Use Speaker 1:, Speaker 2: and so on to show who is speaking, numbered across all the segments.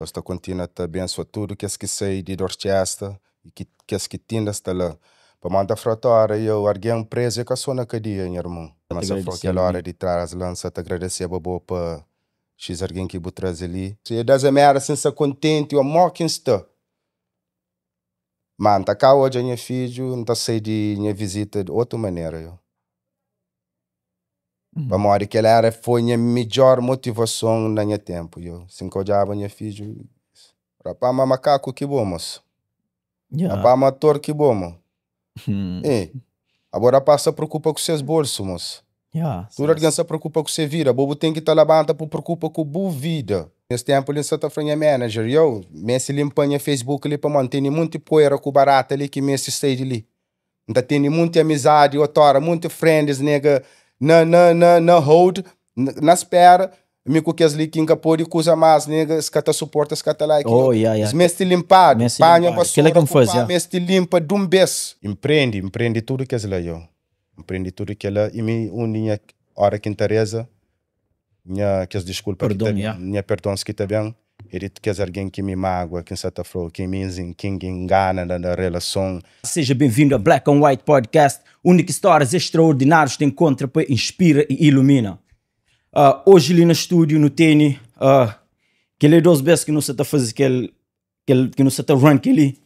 Speaker 1: Esta continua a abençoar tudo que sai de Dorchester e que tinha está lá. Para mandar fratora, eu alguém preso que só na cadeia, irmão. Mas foi aquela hora de trás, lança, te agradecer a bobo para X alguém que vou trazer ali. Se é das merda, sem ser contente, eu amo quem está. Mano, tá cá hoje a minha filho, não tá sei de minha visita de outra maneira, eu. Para morrer que ela foi a minha melhor motivação na minha tempo, eu. Assim que eu já minha filho, rapaz, macaco que bom, moço. Rapaz, amator que bom, moço. Agora passa a preocupa com seus bolsos, moço. Tudo alguém se preocupa com você vida. Bobo tem que estar levanta por preocupa com boa vida. Nesse tempo ele está falando manager, eu, Messi limpanha Facebook ali para manter muito poeira com barata ali que Messi está ali. Então tem muita amizade, outra, muito friends, nega, na hold, na espera. Me com que as ali que nunca pode coisa mais, nega, escata suporta, escata like.
Speaker 2: Oh, yeah.
Speaker 1: Messi limpado, panha
Speaker 2: vassoura,
Speaker 1: Messi limpa de vez. Empreende tudo que é lá, eu. Empreende tudo que ela e me unia hora que interessa. Minha que as desculpa
Speaker 2: perdão,
Speaker 1: que minha perdão que tá bem. Ele quer alguém que me mágoa, que se afro, que me engana na relação.
Speaker 2: Seja bem-vindo a Black and White Podcast, única histórias extraordinárias de encontra para inspira e ilumina. Hoje ali no estúdio, no Tênis, que ele é 2 vezes que não se está fazendo que não se está run que ele.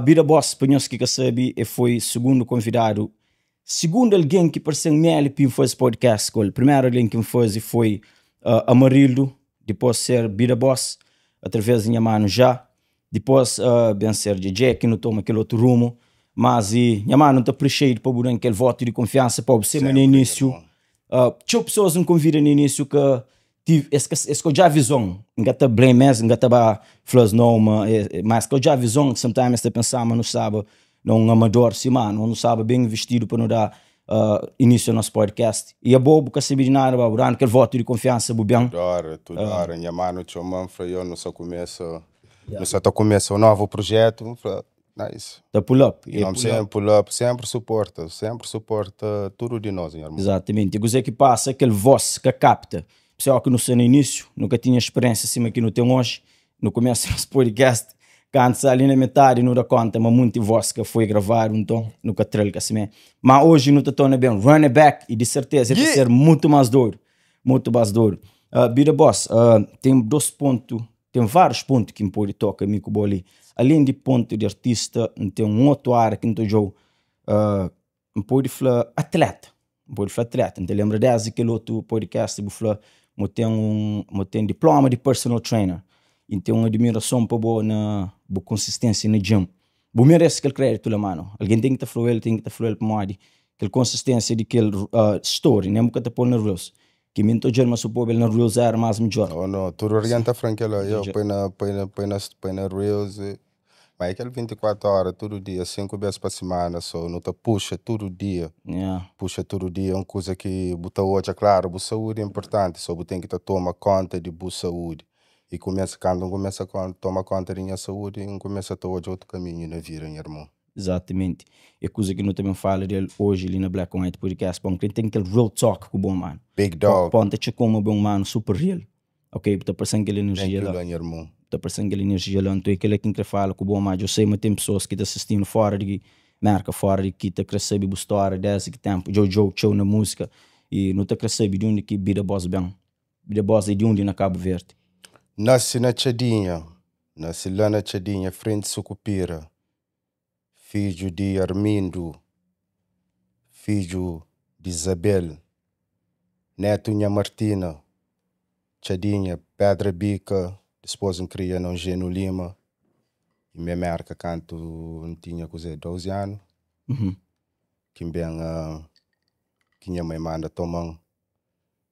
Speaker 2: Bira Boss, para nós que sabe, foi segundo convidado. Segundo alguém que pareceu nele para fazer podcast, o primeiro alguém que fez foi Amarildo, depois ser Bira Boss, através da minha mano já, depois bem ser DJ que não toma aquele outro rumo, mas minha mano não está preenchido para burar aquele voto de confiança para você, mas no início, tinha pessoas não convidam no início que tive, esse que eu já visão, não está blame mesmo, não está flores não, mas que eu já visão, sometimes está pensando, mas não sabe, não amador, sim, mano, não sabe bem vestido para não dar início ao nosso podcast. E é bobo que sabe de nada, Baburano, aquele voto de confiança, bem.
Speaker 1: Tudo hora, minha mano, tio Manfred, eu não só começo, não só começa um novo projeto, nice.
Speaker 2: Tá pull up.
Speaker 1: E não sempre pull up, sempre suporta tudo de nós, irmão.
Speaker 2: Exatamente. E coisa que passa, aquele voz que capta. Pessoal que não sei no início, nunca tinha experiência assim que não tem hoje, no começo do nosso podcast, cansa ali na metade, não dá conta, mas muito voz que foi gravar, então, nunca trelha assim. Mas hoje não te torna bem, run it back, e de certeza vai ser muito mais duro. Muito mais duro. Bira Boss, tem 2 pontos, tem vários pontos que me pode tocar, me com ali. Além de ponto de artista, tem um outro área que não jogo, me pode falar atleta. Me pode falar atleta. Então, lembra desse aquele outro podcast, eu falar, eu tenho diploma de personal trainer. Então, uma admiração para boa na boa consistência no gym. Bom, merece aquele crédito lá, mano. Alguém tem que estar ele, tem que estar ele para moda. Aquela consistência de aquele story, nem nunca te pôr nervoso. Que me estou mas o povo na Reels era mais melhor.
Speaker 1: Oh, não, tudo orienta franquela, eu põe na Reels, mas aquele 24 horas, todo dia, 5 vezes para semana, só, não te puxa todo dia. Puxa todo dia, uma coisa que buta hoje, é claro, boa saúde é importante, só tem que tomar conta de boa saúde. E quando começa a tomar conta da minha saúde, começa a ter outro caminho na vida, irmão.
Speaker 2: Exatamente. É coisa que não também fala dele hoje ali na Black and White Podcast, porque tem aquele real talk com o bom mano.
Speaker 1: Big dog.
Speaker 2: Ponta-te como um bom mano super real. Ok, está passando aquela energia lá.
Speaker 1: Irmão.
Speaker 2: Está passando aquela energia lá, então é aquele que fala com o bom mano. Eu sei, mas tem pessoas que estão assistindo fora de marca, fora de que está crescendo a história desse tempo. Jojo, show na música. E não está crescendo de onde que Bira Boss bem. Bira Boss é de onde na Cabo Verde.
Speaker 1: Nasci na Tchadinha. Nasci lá na Tchadinha, frente Sucupira. Filho de Armindo, filho de Isabel, neto de Martina, Tchadinha, Pedra Bica, esposa cria no Geno Lima, e minha marca canto não tinha coisa 12 anos, que bem que minha mãe manda tomar,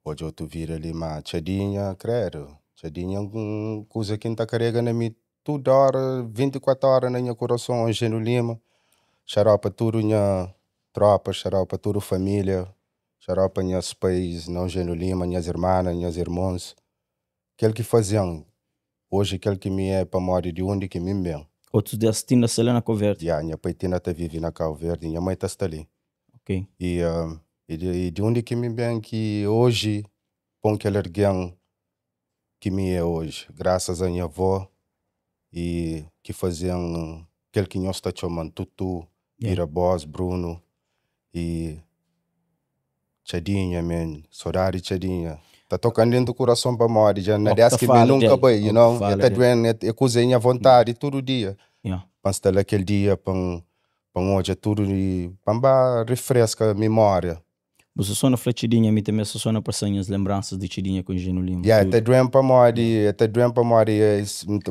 Speaker 1: hoje eu tô vir ali, mas Tchadinha, credo, Tchadinha é coisa que não tá carregando na minha toda hora, 24 horas na minha coração, Geno Lima. Xaropa tudo minha tropa, xaropa tudo família, xaropa minhas pais, não Geno Lima, minhas irmãs, minhas irmãos. Aquele que faziam, hoje aquele que me é para morrer de onde que me bem.
Speaker 2: Outros dias tinha na Selena Cabo Verde.
Speaker 1: Minha pai tinha até vive na Cabo Verde, minha mãe está ali.
Speaker 2: Ok.
Speaker 1: E de onde que me bem que hoje, com aquele alguém que me é hoje, graças à minha avó e que faziam aquele que nós está chamando Tutu,
Speaker 2: Yeah.
Speaker 1: Boss, Bruno e Chadinha, man, saudade Chadinha. Tá tocando dentro do coração para morrer, já não
Speaker 2: O que
Speaker 1: é
Speaker 2: tá
Speaker 1: que me
Speaker 2: fala
Speaker 1: nunca
Speaker 2: dele?
Speaker 1: vai, you
Speaker 2: O que
Speaker 1: know?
Speaker 2: fala
Speaker 1: Até
Speaker 2: dele?
Speaker 1: doendo, é cozinha à vontade todo dia.
Speaker 2: Yeah.
Speaker 1: Para estar aquele dia, para hoje tudo e para refresca a memória.
Speaker 2: Você só na Tidinha, me também só na passando as lembranças de Tidinha com Geno Lima.
Speaker 1: Yeah, até doendo para morrer,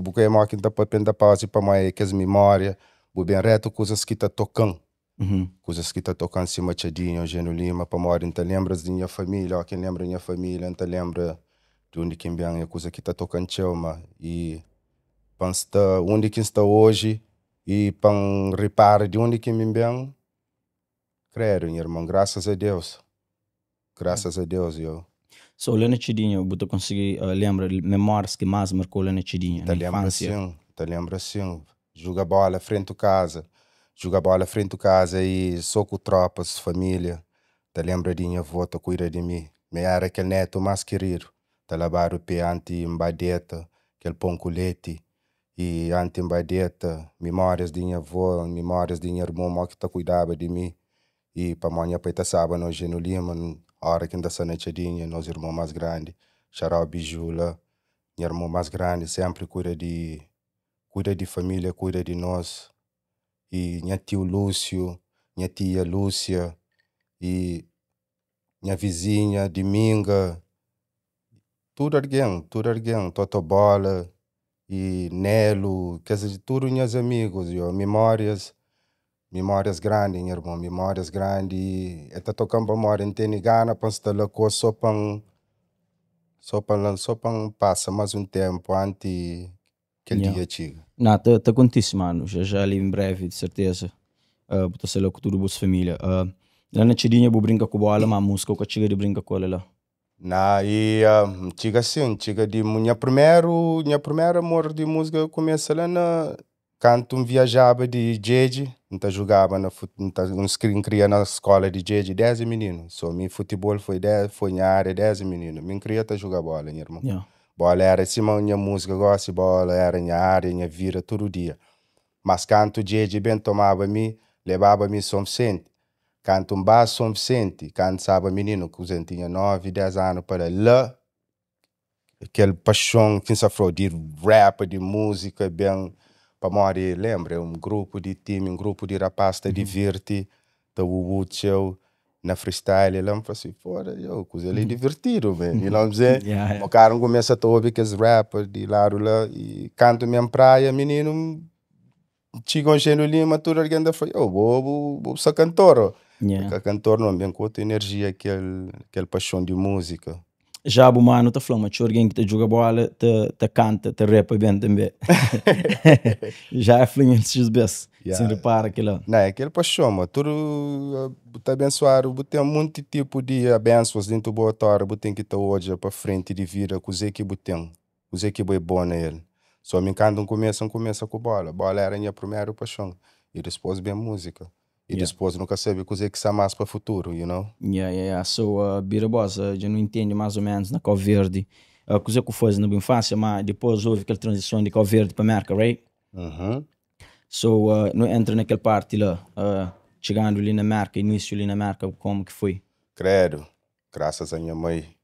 Speaker 1: porque é uma que tá para pintar pausa para morrer, que as memórias, o bem reto, coisas que tá tocando. Coisas que tá tocando em cima de Chadinho, Geno Lima, para morrer, então lembras de minha família, quem lembra da minha família, então lembra de onde quem vem, a coisa que tá tocando Chelma, e para onde quem está hoje, e para reparar de onde quem vem, creio, irmão, graças a Deus. Graças a Deus, eu.
Speaker 2: So, lá na Tidinha, você conseguir lembrar memórias que mais marcou lá na Tidinha, na infância?
Speaker 1: Te lembra sim. Joga bola frente à casa. Joga bola frente à casa e só com tropas, família. Te lembra de minha avó, te cuida de mim. Me era aquele neto mais querido. Te lavar o pé anti-embadeta, aquele pão com leite. E anti-embadeta, memórias de minha avó, memórias de minha irmã que te cuidava de mim. E para amanhã, para sábado, nós no Lima, a hora que ainda sou na Chadinha, nós irmãos mais grandes, Xarau Bijula, minha irmã mais grande, sempre cuida de família, cuida de nós. E minha tio Lúcio, minha tia Lúcia, e minha vizinha Dominga, tudo alguém, Totobola, e Nelo, quer dizer, tudo meus amigos, memórias grandes, minha irmã, memórias grandes. Está tocando para memória, não tem gana para estar lá só para passa mais um tempo antes que aquele dia chega.
Speaker 2: Não, tá contíssimo, mano. Já ali em breve, de certeza. Você sei lá com tudo, vossa família. Lá na Tidinha, você brinca com bola, mas a música, o que chega de brinca com ela lá?
Speaker 1: Na, e chega assim, chega de minha primeira amor de música começa lá na canto viajava de Jeje, então jogava na queria na escola de Jeje 10 meninos. Só meu futebol foi na área 10 meninos. Me queria jogar bola, meu irmão.
Speaker 2: Yeah.
Speaker 1: Bola era cima minha música, gosto de bola, era minha área, minha vida todo dia. Mas canto Jeje bem tomava me, levava me São Vicente. Canto um baixo São Vicente, canto sabe menino, que eu tinha 9, 10 anos para lá. Aquela paixão que se falou de rap, de música, bem, para morrer, lembra? Um grupo de time, um grupo de rapazes te diverte, te útil, na freestyle, lá, eu assim, fora, eu, coisa ali divertido, man. E não dizer, o cara começa a ouvir aqueles rappers de lá, e canto minha praia, menino, chega um Geno Lima, tudo alguém da foi, vou ser cantor. Porque cantor não vem com outra energia, aquela paixão de música.
Speaker 2: Já o mano tá falando, mas alguém que joga bola, te canta, te rapa bem também. Já é flinho esses vezes. Sem repara aquilo.
Speaker 1: Não, é aquele paixão, mas tudo está abençoado. Tem muito tipo de abençoas dentro do boa tora, tem que estar hoje para frente de vida, com os que tem, os que é bom nele. Só me encanta começa com bola. Bola era a minha primeira paixão. E depois vem música. E depois nunca sabe coisa que está mais para o futuro, you know?
Speaker 2: So, Bira Boss, já não entende mais ou menos na Cabo Verde. Coisa que faz na infância, mas depois houve aquela transição de Cabo Verde para América, right? So, não entra naquela parte lá, chegando ali na América, início ali na América, como que foi?
Speaker 1: Credo, graças à minha mãe,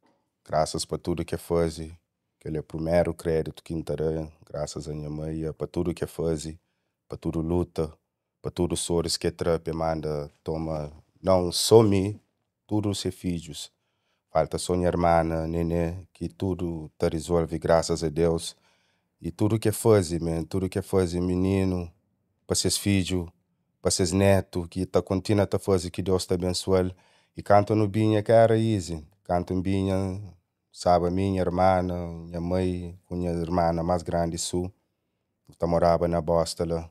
Speaker 1: graças para tudo que faz. Ele é o primeiro crédito que entrará, graças à minha mãe, para tudo que faz, para tudo luta, para tudo sores que trape, manda, toma, não só me, tudo os filhos. Falta só minha irmã, nenê, que tudo te resolve, graças a Deus. E tudo que faz, man, tudo que faz, menino, para seus filhos, para seus netos, que tá continua a fazer, que Deus te abençoe. E canto no binha, que era easy. Canto no binha, sabe, minha irmã, minha mãe, com minha irmã mais grande, Su, que morava na Bosta lá.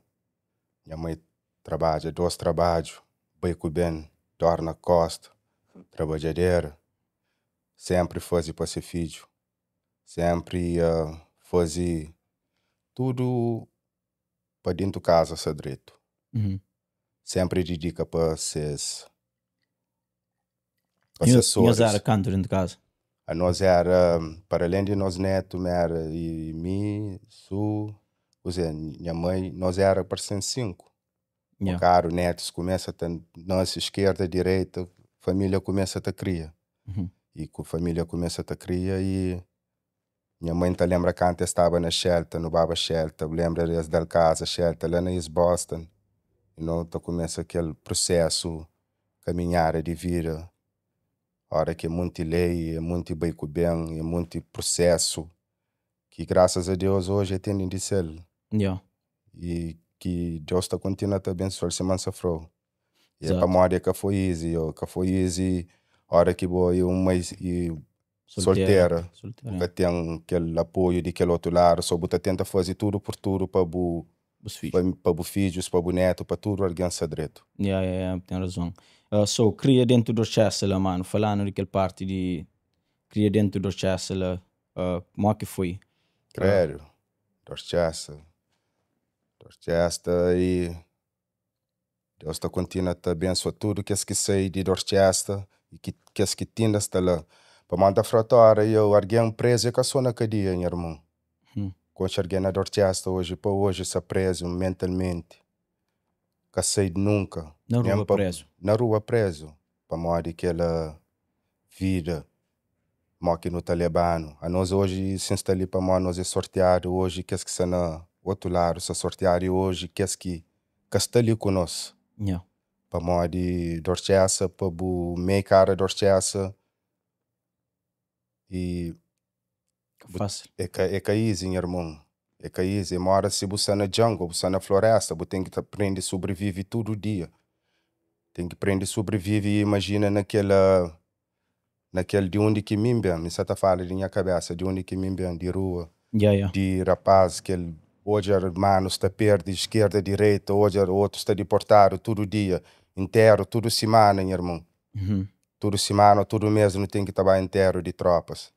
Speaker 1: Minha mãe trabalha, 2 trabalhos, beco bem, dorme na costa, trabalhadeira. Sempre fazia para ser filho. Sempre fazia tudo para dentro de casa, ser direito. Sempre dedica para ser
Speaker 2: E usar a canto dentro de casa?
Speaker 1: A nós era, para além de nós neto, era e mim, minha mãe, nós era para 105. O
Speaker 2: Yeah.
Speaker 1: caro, netos, começa a ter, nossa esquerda, direita, família começa a ter cria.
Speaker 2: Uhum.
Speaker 1: E com a família começa a ter cria e minha mãe te lembra que antes estava na Shelta, no Baba Shelta, lembra desde da casa Shelta, lá na East Boston. E não começa aquele processo, caminhar de vida. Hora que é muito lei, é muito bem com bem, é muito processo, que graças a Deus hoje tem de ser.
Speaker 2: Yeah.
Speaker 1: E que Deus está continuando a abençoar se mansafrou. E é para
Speaker 2: Exato.
Speaker 1: moda que foi easy, hora que vou e uma e solteira, porque tem aquele apoio de aquele outro lado, só você tenta fazer tudo por tudo para
Speaker 2: os filhos.
Speaker 1: para os filhos, para o neto, para tudo organizar direito.
Speaker 2: Yeah, tem razão. So, cria dentro do Chessela, mano, falando daquele parte de cria dentro do Chessela, como é que foi?
Speaker 1: Creio, Dorchester e Deus está continuando a abençoar tudo que sai de Dorchester e que tinda está lá. Para mandar fratora, eu alguém preso e que só na cadeia, meu irmão. Quando cheguei na Dorchester hoje, para hoje, está preso mentalmente. Que sai nunca.
Speaker 2: Na rua preso.
Speaker 1: Na rua preso. Para morrer aquela vida. Aqui no Talibano. A nós hoje, se está ali para nós é sorteado hoje, que está no outro lado, se sorteado hoje, que está ali conosco.
Speaker 2: Yeah.
Speaker 1: Para morrer Dorchester, para o meio cara Dorchester. E
Speaker 2: fácil.
Speaker 1: É caído, irmão. É caído. Mora se você na jungle, você na floresta, você tem que aprender a sobreviver todo dia. Tem que aprender a sobreviver e imagina naquele de onde que me bem, você está falando de minha cabeça, de onde que me bem, de rua, de rapaz, que ele, hoje mano está perto, de esquerda, direita, hoje o outro está deportado todo dia, inteiro, toda semana, irmão. Toda semana, todo mês não tem que trabalhar inteiro de tropas.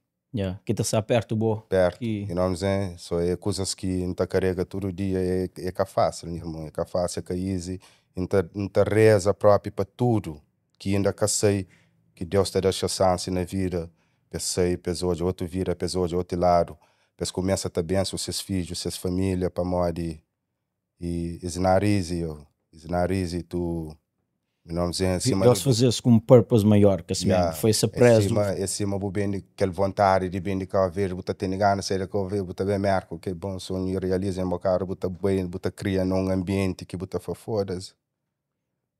Speaker 2: Que está perto, boa.
Speaker 1: Perto, e não dizem, só é coisas que não está carrega todo dia, é que fácil, irmão, é que fácil, é que easy, não está reza própria para tudo, que ainda que sei que Deus te deixa chance na vida, pensei, pesou de outro vida, pesou de outro lado, mas começa a benção seus filhos, suas famílias, para morrer, e esse nariz, tu, não dizer,
Speaker 2: Deus fazia isso com um purpose maior, que assim, foi essa preso.
Speaker 1: Cima bem aquela vontade de bem de cá ver, você tem ganas de cá ver, você bem marco, que bom sonho realiza em boca, você bem, você cria num ambiente que você foda-se.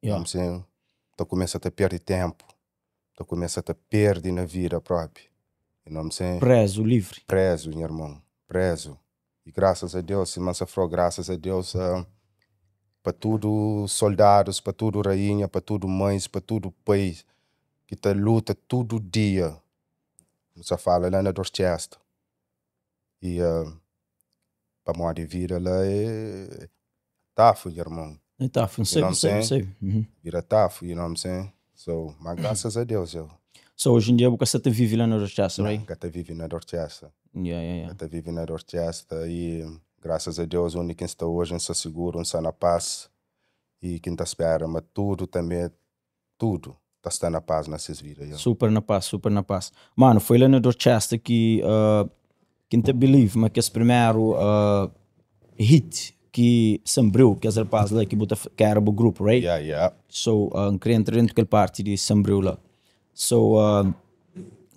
Speaker 1: Não sei, tu começa a perder tempo. Tu começa a perder na vida própria. Não sei.
Speaker 2: Preso, livre.
Speaker 1: Preso, meu irmão. Preso. E graças a Deus, se mansafrou, graças a Deus, para tudo soldados, para tudo rainha, para tudo mães, para tudo país, que tá luta todo dia. Você fala lá na Dorchester. E para morrer de vida lá é tough, irmão.
Speaker 2: É tough, não sei.
Speaker 1: Vira tough, you know what I'm saying? So, mas graças a Deus, eu.
Speaker 2: So, hoje em dia você está vivendo lá na Dorchester, right?
Speaker 1: Está vivendo na Dorchester.
Speaker 2: Yeah.
Speaker 1: Está vivendo na Dorchester e graças a Deus, onde quem está hoje, está seguro, está na paz. E quem está espera, mas tudo também, tudo está na paz nessas vidas. Eu.
Speaker 2: Super na paz. Mano, foi lá na Dorchester que quem te believe, mas que esse primeiro hit que Sambreu, que as rapazes lá que era o grupo, right?
Speaker 1: Yeah.
Speaker 2: So, queria entrar dentro daquela parte de Sambreu lá. So,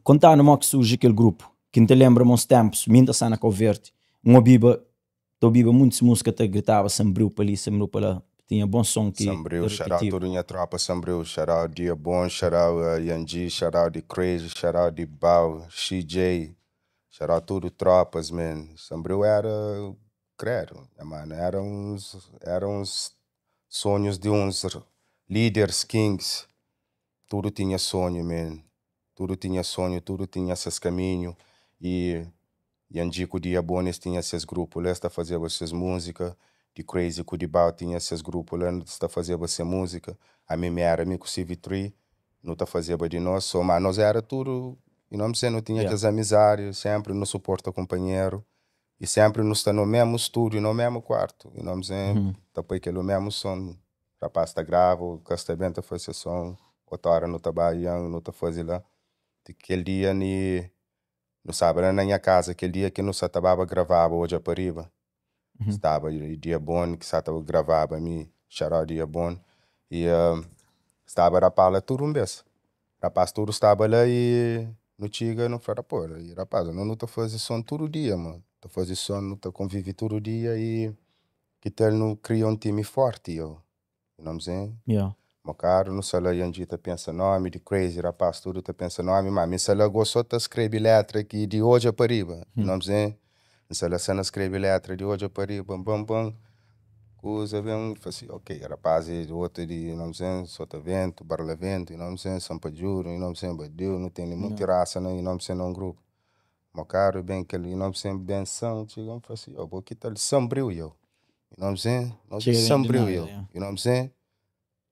Speaker 2: contando-me que surge aquele grupo, que te lembra uns tempos, minta sana com o verde, biba muitas músicas que gritava Sambreu para lá, tinha bom som que
Speaker 1: Sambreu, shout out toda minha tropa Sambreu, shout out Dia Bom, shout out Yanji, shout out de Crazy, shout out de Bao, CJ, shout out tudo tropas, man. Sambreu era, credo, mano, eram uns sonhos de uns líderes, kings. Tudo tinha sonho, man. Tudo tinha sonho, tudo tinha seus caminhos. E Yanjico Dia Bones tinha seus grupos, lá está fazendo suas músicas. De Crazy Cudibau tinha seus grupos, lá está fazendo sua música. A mim era amigo CV3, não está fazendo de nós, mas nós era tudo, e não sei, não tinha as amizades, sempre nos suporta companheiro. E sempre nos está no mesmo estúdio, no mesmo quarto. E não sei, depois que é o mesmo som, rapaz está gravo, que está bem, está fazendo som. Outra hora não está trabalhando, não está fazendo lá. Aquele dia, Não sabe, na minha casa, aquele dia que não estava gravava hoje para riba. Estava dia bom, que estava gravava a mim, xará dia bom. E estava a pala tudo um vez. Rapaz, tudo estava lá e no chega, não falava, pô, e rapaz, eu não estou fazendo som todo dia, mano. Estou fazendo som, não estou convive todo dia e que tal não cria um time forte, eu. Não sei.
Speaker 2: Yeah.
Speaker 1: Meu caro, não sei lá, a gente pensa nome de crazy, rapaz, tudo tá pensa nome, mas se ela gostou de escrever letra aqui de hoje para riba, não sei. Se ela se escreve letra de hoje para riba, bam, bam, coisa bem, assim, ok, rapaz, e outro de, não sei, sota vento, barla vento, não sei, sampa juro, não sei, badeu, não tem muita raça, não sei, num grupo. Meu caro, bem que ele, não sei, benção, chegam, assim, ó, vou quitar ele sombrio, eu. Não sei, não sei, sombrio, eu. Não sei.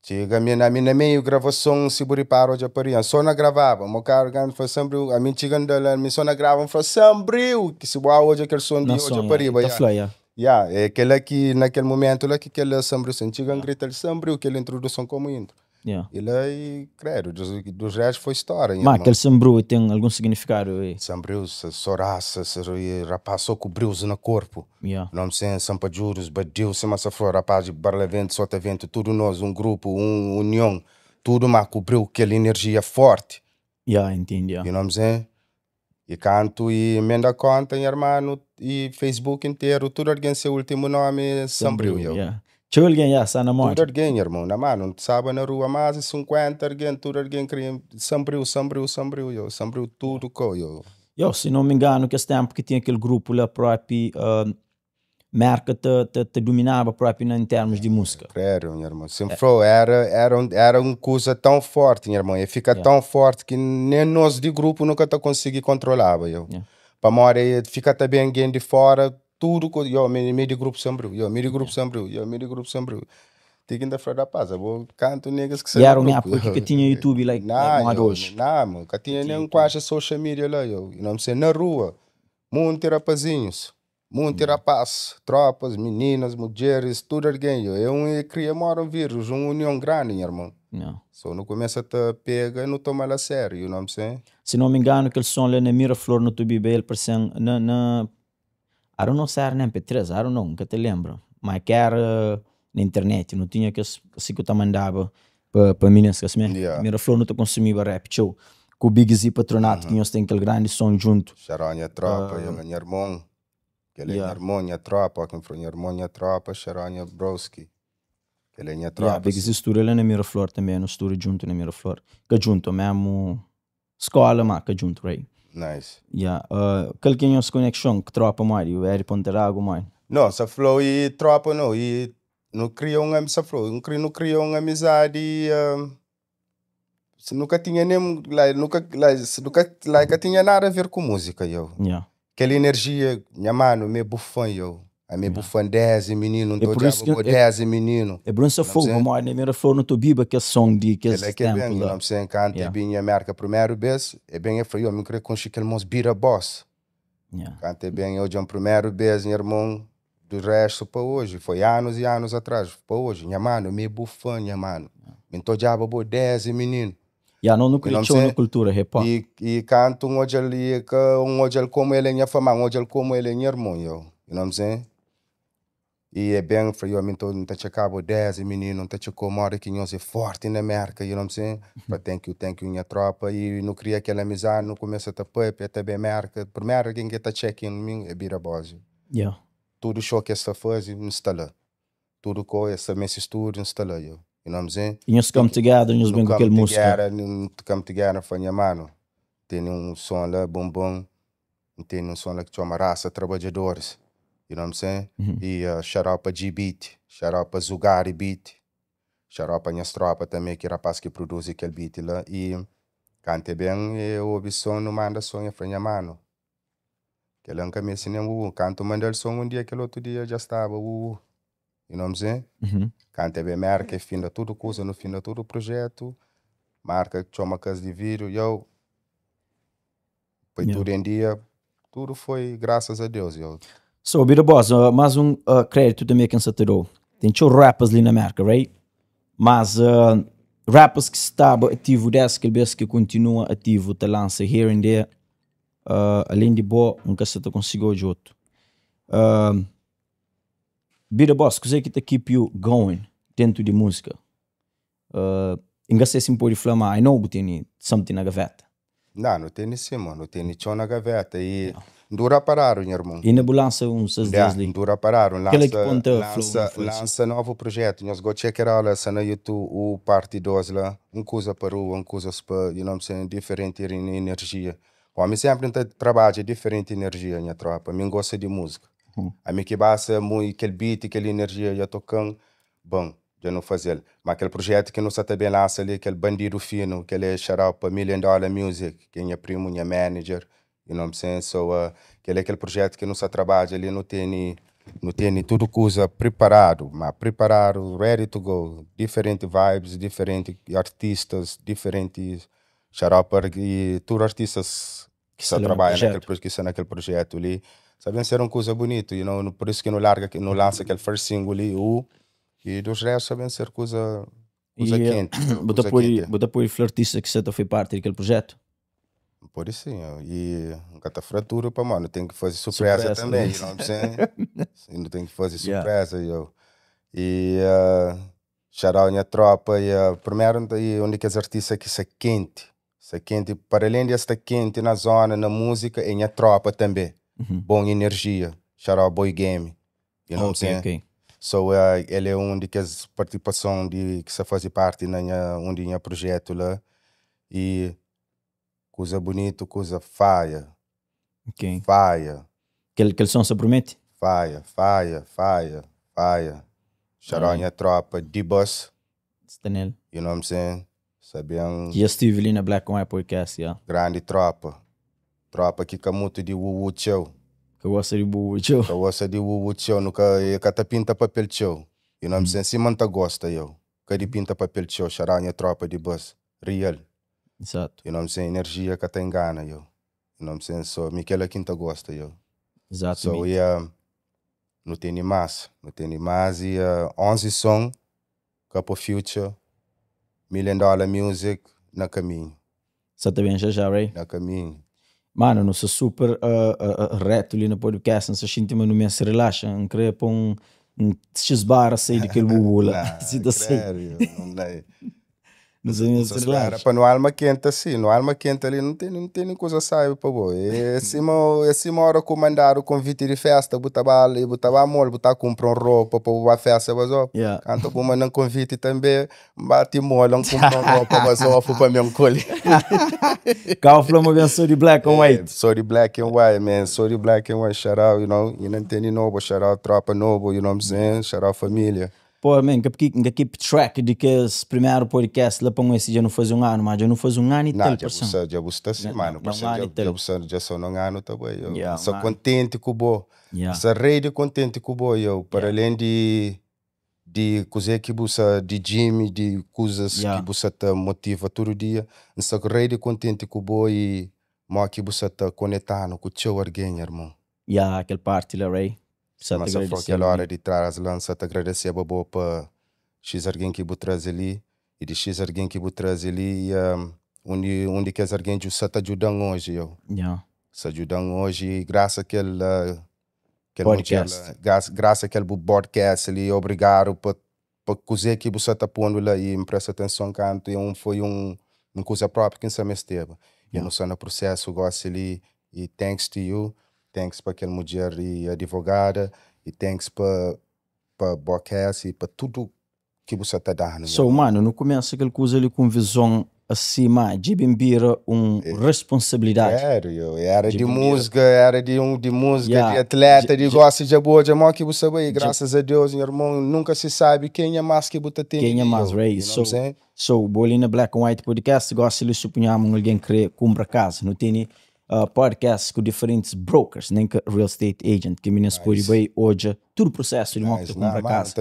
Speaker 1: Chega na minha meio gravação se buriparo hoje para só na gravava, meu caro gan foi sempre a mim chegando lá, me só na gravavam foi sempre que se boa hoje aquele som de hoje para riba, é aquele aqui naquele momento lá que aquele sempre sem chegando grita sempre aquela introdução como intro. Ele aí, credo, dos restos foi história.
Speaker 2: Mas aquele sambru tem algum significado?
Speaker 1: Sambru, soraça, rapaz, só cobriu no corpo. Não sei, sampa juros, badiu, se massa flor, rapaz, barlevento, sota vento, tudo nós, um grupo, união, tudo mas cobriu aquela energia forte.
Speaker 2: Entendi.
Speaker 1: You know what I'm saying? E canto e emenda conta, irmão, e Facebook inteiro, tudo alguém seu último nome é Sambril, eu.
Speaker 2: Tinha alguém já na morte?
Speaker 1: Tudo alguém, irmão, na mano, sabe na rua, mas 50 alguém, tudo alguém queria Sambril, eu. Sambril tudo co, eu.
Speaker 2: Se não me engano, que esse tempo que tinha aquele grupo lá próprio, marca te dominava próprio em termos de música.
Speaker 1: Claro, irmão. Sempre era uma coisa tão forte, irmão. E fica tão forte que nem nós de grupo nunca te consegui controlar, eu. Para morrer, fica também alguém de fora, tudo, eu, me de grupo sempre, eu, me de grupo sempre, eu, me de grupo sempre. Tem que ainda falar da paz, eu canto negas que
Speaker 2: são. E era uma época que tinha YouTube,
Speaker 1: não, que tinha nem quase social media lá, eu. Não sei, na rua, muitos rapazinhos. Muitos rapazes, tropas, meninas, mulheres, tudo alguém. Eu queria morar um vírus, uma união grande, irmão. Só não começa a te pegar e não toma a sério, não sei.
Speaker 2: Se não me engano, aquele som lá na Miraflor no Tubibe, ele parece na I don't know se era na MP3, I don't know, nunca te lembro. Mas que era na internet, não tinha que assim que eu te mandava para meninas, que assim, Miraflor não te consumia rap, show. Com o Big Z Patronato, tinha aquele grande som junto.
Speaker 1: Charanha tropa, eu minha irmão. Aquele irmão, minha tropa, quem foi minha irmão, minha tropa, Charanha Broski. Aquele minha tropa.
Speaker 2: Big Z estuda lá na Miraflor também, no estudo junto na Miraflor. Que junto, mesmo escola, mas que junto, right?
Speaker 1: Nice.
Speaker 2: Aquele que tinha essa conexão, que tropa, mais, o Eri Ponterago, mais.
Speaker 1: Não, se falou e tropa, não, e não criou uma amizade, não criou uma amizade, nunca tinha nem, nunca tinha nada a ver com música, eu. Aquela energia, minha mano, me bufão, eu. A me bufão 10 menino, não tô 10 menino.
Speaker 2: É por isso que fogo, mas na primeira flor no Tobiba, que é som de que é
Speaker 1: tempo. Bem, não sei, canta bem a marca primeiro vez, é bem, eu me creio com que ele bira boss. Canta bem, hoje é o primeiro vez, meu irmão, do resto para hoje, foi anos e anos atrás, para hoje, minha mano, me bufão, minha mano. Me tô já 10 menino.
Speaker 2: Não cresceu na cultura hip hop.
Speaker 1: E canto um hoje ali como ele é minha fama, um hoje como ele é meu irmão, eu. You know what I'm saying? E é bem, eu me tô não checava 10 menino, não checou uma hora que nós é forte na marca, you know what I'm saying? But thank you minha tropa e não cria aquela amizade, não começa a tapar, até bem marca. Primeiro quem que tá checking mim é bira base. Tudo show que esta faz instala. Tudo com essa messa estúdio instala eu. You know what I'm saying?
Speaker 2: E nós come together, nós bem com aquele música.
Speaker 1: Come together, foi minha mano. Tem som lá, bom. Tem som lá que chama Raça Trabalhadores. You know what I'm saying? E shout out para G-Beat, shout out para Zugari Beat, shout out para minhas tropas também, que rapaz que produz aquele beat lá. E cante bem, eu ouvi som, não manda som, é minha mano. Que ele nunca me ensinou, canto manda som um dia, aquele outro dia já estava, You know what I'm saying? Cante bem, marca, fim de tudo coisa, no fim de todo projeto, marca, chama casa de vídeo, foi tudo em dia, tudo foi graças a Deus,
Speaker 2: So, Bira Boss, mais crédito também que você tirou. Tem rappers ali na América, right? Mas rappers que estavam ativo desde que continua ativo, te lança here and there. além de boa, nunca se te conseguiu de outro. Be the boss, que que te keep you going dentro de música? Engraçado assim pode falar, I know que tem something na gaveta.
Speaker 1: Não tem sim, mano. Tem chão na gaveta e dura parar, meu irmão.
Speaker 2: E na lança uns às vezes ali.
Speaker 1: Dura parar,
Speaker 2: Aquele que ponta
Speaker 1: lança novo projeto. Nós go checker lá na YouTube o parte 2 lá, coisa para coisa para, you know what I'm saying, diferente energia. Para mim sempre trabalha diferente energia, minha tropa. Mim gosta de música. A mim que basta muito aquele beat, aquela energia já tocando, bom, já não fazer. Mas aquele projeto que nós também lança ali, aquele bandido fino, que ele é xaropa $1 Million Music, que é minha primo, minha manager, you know what I'm saying? So, aquele projeto que nós trabalha ali, não tem tudo coisa preparado, mas preparado, ready to go. Diferentes vibes, diferentes artistas, diferentes xaropa e todos artistas que trabalham naquele projeto ali. Sabem ser uma coisa bonita, you know? Por isso que não lança aquele first single ali, e dos restos sabem ser coisa quente.
Speaker 2: Bota por artista que você foi parte daquele projeto?
Speaker 1: Por isso sim, e nunca tá fratura para mano, tem que fazer surpresa também, you know what I'm saying? Não tem que fazer surpresa, eu. E shout out minha tropa, e primeiro onde que os artistas que se quente, para além de estar quente na zona, na música, é minha tropa também. Boa energia, shout out Boy Game, you know what I'm saying?
Speaker 2: Okay.
Speaker 1: So, ele é um de que as participação de que se faz parte na minha projeto lá, e coisa bonita, coisa faia.
Speaker 2: Okay.
Speaker 1: Faia.
Speaker 2: Que som se promete?
Speaker 1: Faia. Shout out minha tropa, D-Bus.
Speaker 2: Stanel.
Speaker 1: You know what I'm saying? Sabiam.
Speaker 2: Já estive ali na Black and White Podcast, yeah.
Speaker 1: Grande tropa. Tropa que muito de Wuwu Show.
Speaker 2: Que gosta de Wuwu Show.
Speaker 1: Que gosta de Wuwu Show. Nunca te pinta papel show. You know what I'm saying? Se manta gosta eu. Que de pinta papel show. Shout out minha tropa de bus. Real.
Speaker 2: Exato.
Speaker 1: You know what I'm saying? Energia que te engana eu. You know what I'm saying? So, Miquela Quinta gosta eu.
Speaker 2: Exato.
Speaker 1: So, não tem mais. E 11 som. Cup of Future. $1 Million Music. Na caminho.
Speaker 2: Você tá bem já, Ray?
Speaker 1: Na caminho.
Speaker 2: Mano, não sou super reto ali no podcast, não se sente, mas não me se relaxa, não queria pôr um x-bar a sair daquele bubu lá. Não sei me se relaxa.
Speaker 1: Para no alma quente assim, no alma quente ali não tem coisa sabe para boa. É cima hora que mandaram o convite de festa, botava mole, botava comprar roupa para a festa, mas ó, canto para mandar convite também, bate mole, não comprar roupa, mas ó, para mim colher.
Speaker 2: Qual falou bem sorry black and white?
Speaker 1: Sorry black and white, man. Sorry black and white, shout out, you know, you não tem novo, shout out tropa novo, you know what I'm saying? Shout out família.
Speaker 2: Pô, man, que keep track de que esse primeiro podcast lá para esse já não faz ano, mas já não faz ano e tal,
Speaker 1: pessoal. Já você sim, mano. Já só não ano também. Eu sou contente com o bo. Sou rei contente com o bo, eu. Para além de coisas que você, de Jimmy, de coisas que você te motiva todo dia, sou rei contente com o bo e mo que você te conectando com o seu alguém, irmão.
Speaker 2: Aquele parte lá, Ray.
Speaker 1: Mas só foi aquela hora de trás lança te agradecer a bobo para X alguém que você traz ali e de X alguém que você traz ali onde que as alguém que você está ajudando hoje eu se ajudando hoje graças àquele
Speaker 2: podcast
Speaker 1: graças àquele podcast ali obrigado por coisa que você está pondo lá e me presta atenção canto e foi uma coisa própria que você me esteve e não só no processo gosto ali e thanks to you. Thanks para aquela mulher e advogada, e thanks para podcast e para tudo que você está dando.
Speaker 2: So, mano, no começo aquela coisa ali com visão acima, de bembira responsabilidade.
Speaker 1: Era de música, de atleta, de gosto de boa, de amor que você vai, graças a Deus, meu irmão, nunca se sabe quem é mais que você tem.
Speaker 2: Quem é mais, Ray. So, Bolina Black and White Podcast, gosta de suponhamos alguém que compra casa, não tem podcast com diferentes brokers, nem que real estate agent, que meninas podem ver hoje todo o processo de uma compra casa.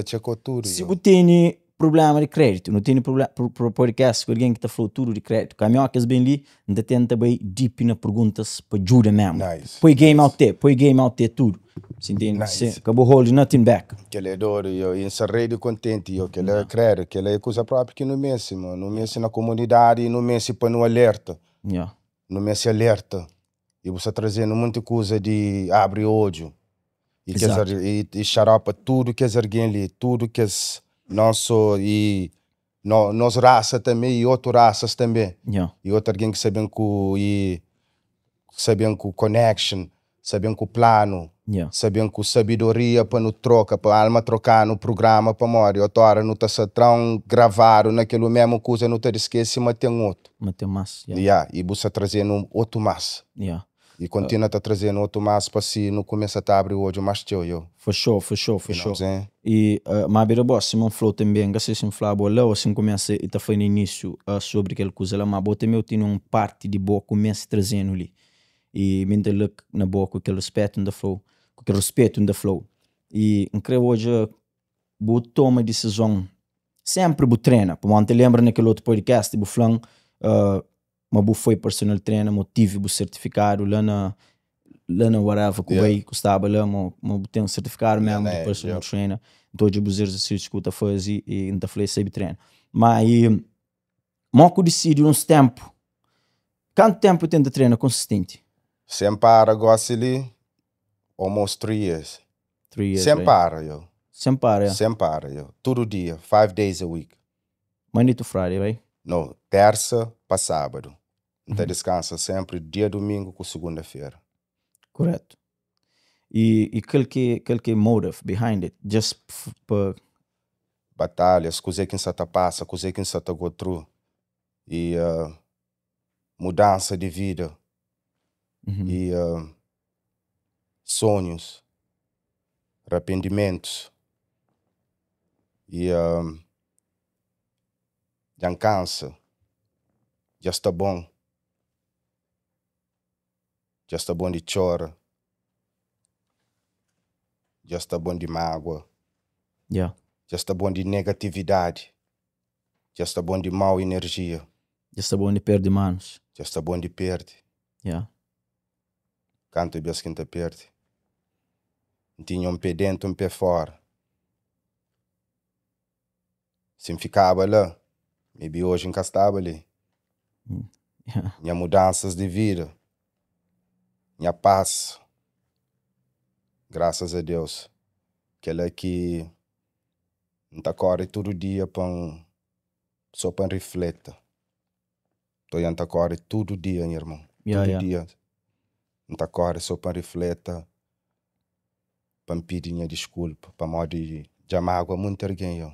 Speaker 2: Se você tem problema de crédito, não tem problema para podcast com alguém que está falando tudo de crédito, caminhão que é bem ali, ainda tenta bem deep na perguntas para ajuda mesmo. Põe game out there, tudo. Você entende? Acabou holding nothing back.
Speaker 1: Que ele é doido, eu encerrei de contente, que ele é crédito, que ele é coisa própria que não mexe, não mexe na comunidade, não mexe para no alerta. Não mexe alerta. E você trazendo muita coisa de abre olho.
Speaker 2: Exato.
Speaker 1: E xaropa tudo que é alguém ali, tudo que é nosso e nós raça também e outras raças também.
Speaker 2: Yeah.
Speaker 1: E outro alguém que sabem que connection, sabem que o plano,
Speaker 2: Yeah.
Speaker 1: sabem que sabedoria para no troca, para alma trocar no programa para morrer. Outra hora não está tão gravado naquilo mesmo coisa, não te esquece, mas tem outro.
Speaker 2: Mas tem mais. Yeah.
Speaker 1: Yeah. E você trazendo outro mais.
Speaker 2: Yeah.
Speaker 1: E continua a trazendo outro mais para si, não começa a abrir o olho mais teu, eu.
Speaker 2: For sure.
Speaker 1: You know what I'm saying?
Speaker 2: E mas a boss, Simon falou também, que se falava lá, assim começa e tá foi no início sobre aquela coisa lá, mas boa também eu tinha uma parte de boa começa trazendo ali. E me look na boa com aquele respeito no flow, com aquele respeito no flow. E creio hoje, boa toma decisão, sempre boa treina. Para manter lembra naquele outro podcast, boa flan, mas boa foi personal trainer, motivo, boa certificado lá na whatever, que
Speaker 1: Yeah.
Speaker 2: vai custava lá, mas tem um certificado mesmo
Speaker 1: Yeah,
Speaker 2: de personal
Speaker 1: yeah.
Speaker 2: trainer. Então, eu os exercícios que eu fazer e ainda falei sempre treino. Mas, moco decide uns tempo. Quanto tempo tem de treino consistente?
Speaker 1: Sem para, gosto ali, almost 3 years.
Speaker 2: 3 years,
Speaker 1: Sem
Speaker 2: right?
Speaker 1: para, eu.
Speaker 2: Sem para, yeah.
Speaker 1: Sem para, eu. Todo dia, 5 days a week.
Speaker 2: Monday to Friday, right?
Speaker 1: Não, terça para sábado. Então descansa sempre dia domingo com segunda-feira.
Speaker 2: Correto. E aquele que motive behind it, just para...
Speaker 1: Batalhas, coisa que se passa, coisa que se go through. E mudança de vida. E sonhos, arrependimentos. E já cansa. Já está bom. Já está bom de chora. Já está bom de mágoa.
Speaker 2: Yeah.
Speaker 1: Já está bom de negatividade. Já está bom de mau energia.
Speaker 2: Já está bom de perder manos.
Speaker 1: Já está bom de perde.
Speaker 2: Yeah.
Speaker 1: Canto e bes quem te perde. Tinha um pé dentro, um pé fora. Se ficava lá, maybe hoje encastava ali.
Speaker 2: Yeah.
Speaker 1: Minha mudanças de vida. Minha paz. Graças a Deus. Aquela que não tá corre todo dia só para refletir. Tô indo tá corre todo dia, meu irmão.
Speaker 2: Yeah,
Speaker 1: todo
Speaker 2: yeah.
Speaker 1: dia. Não tá corre só para refletir. Para me pedir minha desculpa. Para modo de mágoa muito alguém, eu.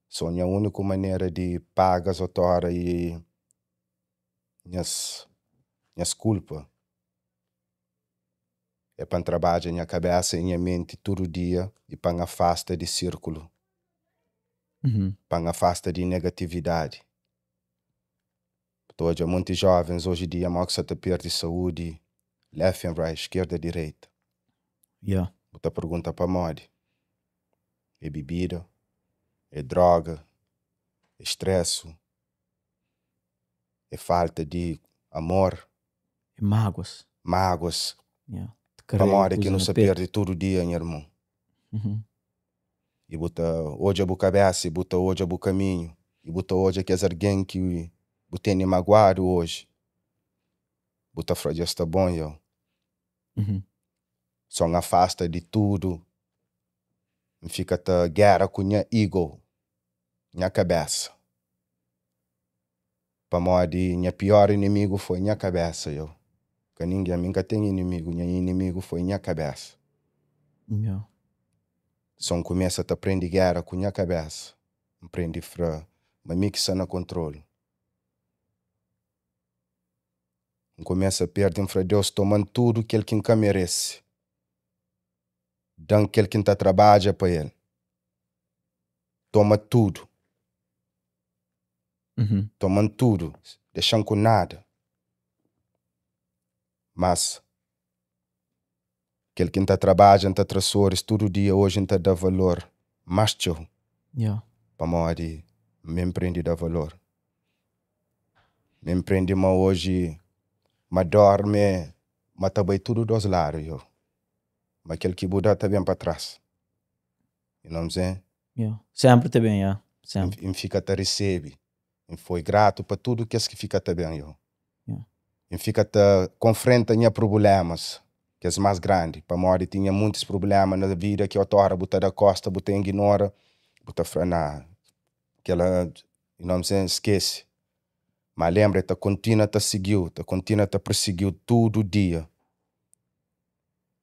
Speaker 1: Só a única maneira de pagar as autora e minhas culpas é para trabalhar minha cabeça e minha mente todo dia e para afasta de círculo, para afasta de negatividade. Todos muitos jovens hoje em dia mal que se perde saúde, left and right, esquerda e direita.
Speaker 2: Yeah.
Speaker 1: Você pergunta para mode, é bebida, é droga, é estresse, é falta de amor,
Speaker 2: E mágoas.
Speaker 1: Yeah.
Speaker 2: Te
Speaker 1: Para
Speaker 2: carrega
Speaker 1: mode que
Speaker 2: coisa
Speaker 1: não
Speaker 2: no
Speaker 1: se
Speaker 2: peito.
Speaker 1: perde todo dia, meu irmão. E bota hoje a boca cabeça, e bota hoje a boca caminho, e bota hoje que é alguém que bota magoado hoje. Bota já está bom, eu. Só afasta de tudo. Fica a guerra com minha ego, minha cabeça. Para mode, minha pior inimigo foi minha cabeça, eu. Que ninguém nunca tem inimigo, minha inimigo foi minha cabeça.
Speaker 2: Yeah.
Speaker 1: Só começa a aprender guerra com minha cabeça. Aprende fra, mas mixa na controle. Começa a perder fra Deus tomando tudo que ele que nunca merece. Dando que ele que está trabalha para ele. Toma tudo. Tomando tudo, deixando com nada. Mas aquele que está trabalhando, está traçores, todo dia hoje está dá valor. Mas tchau.
Speaker 2: Yeah.
Speaker 1: Para morrer, me empreende dar valor. Me empreende mas hoje, mas dorme, mas também tudo dos lados, eu. Mas aquele que muda está bem para trás. You know what I'm saying?
Speaker 2: Yeah. Sempre tá bem, yeah. Sempre.
Speaker 1: E fica a recebe. E foi grato para tudo que fica também, eu.
Speaker 2: Yeah.
Speaker 1: e fica-te confronta tinha problemas que é mais grande. Para morrer tinha muitos problemas na vida que eu torra, botar da costa, botar ignora, botar frenar. Aquela, não me esquece. Mas lembra-te, continua te seguiu, continua te perseguiu todo dia.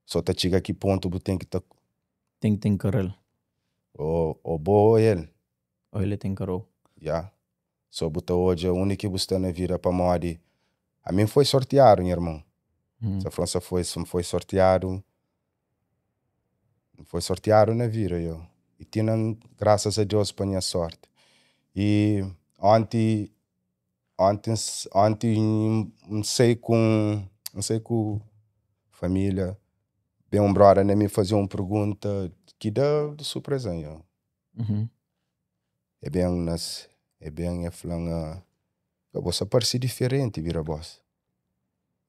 Speaker 1: Só te chega aqui ponto, tem que te...
Speaker 2: Tem que encarar.
Speaker 1: O boa ele.
Speaker 2: Ou ele tem encarou.
Speaker 1: Já. Só botar hoje, a única que você está na vida para morrer. A mim foi sorteado, meu irmão. Se a França foi sorteado, foi sorteado na vida, eu. E tinha, graças a Deus, para minha sorte. E ontem não sei com família, bem um brother me fazia uma pergunta que dá de surpresa, eu. É bem falando, você parece diferente, vira boss.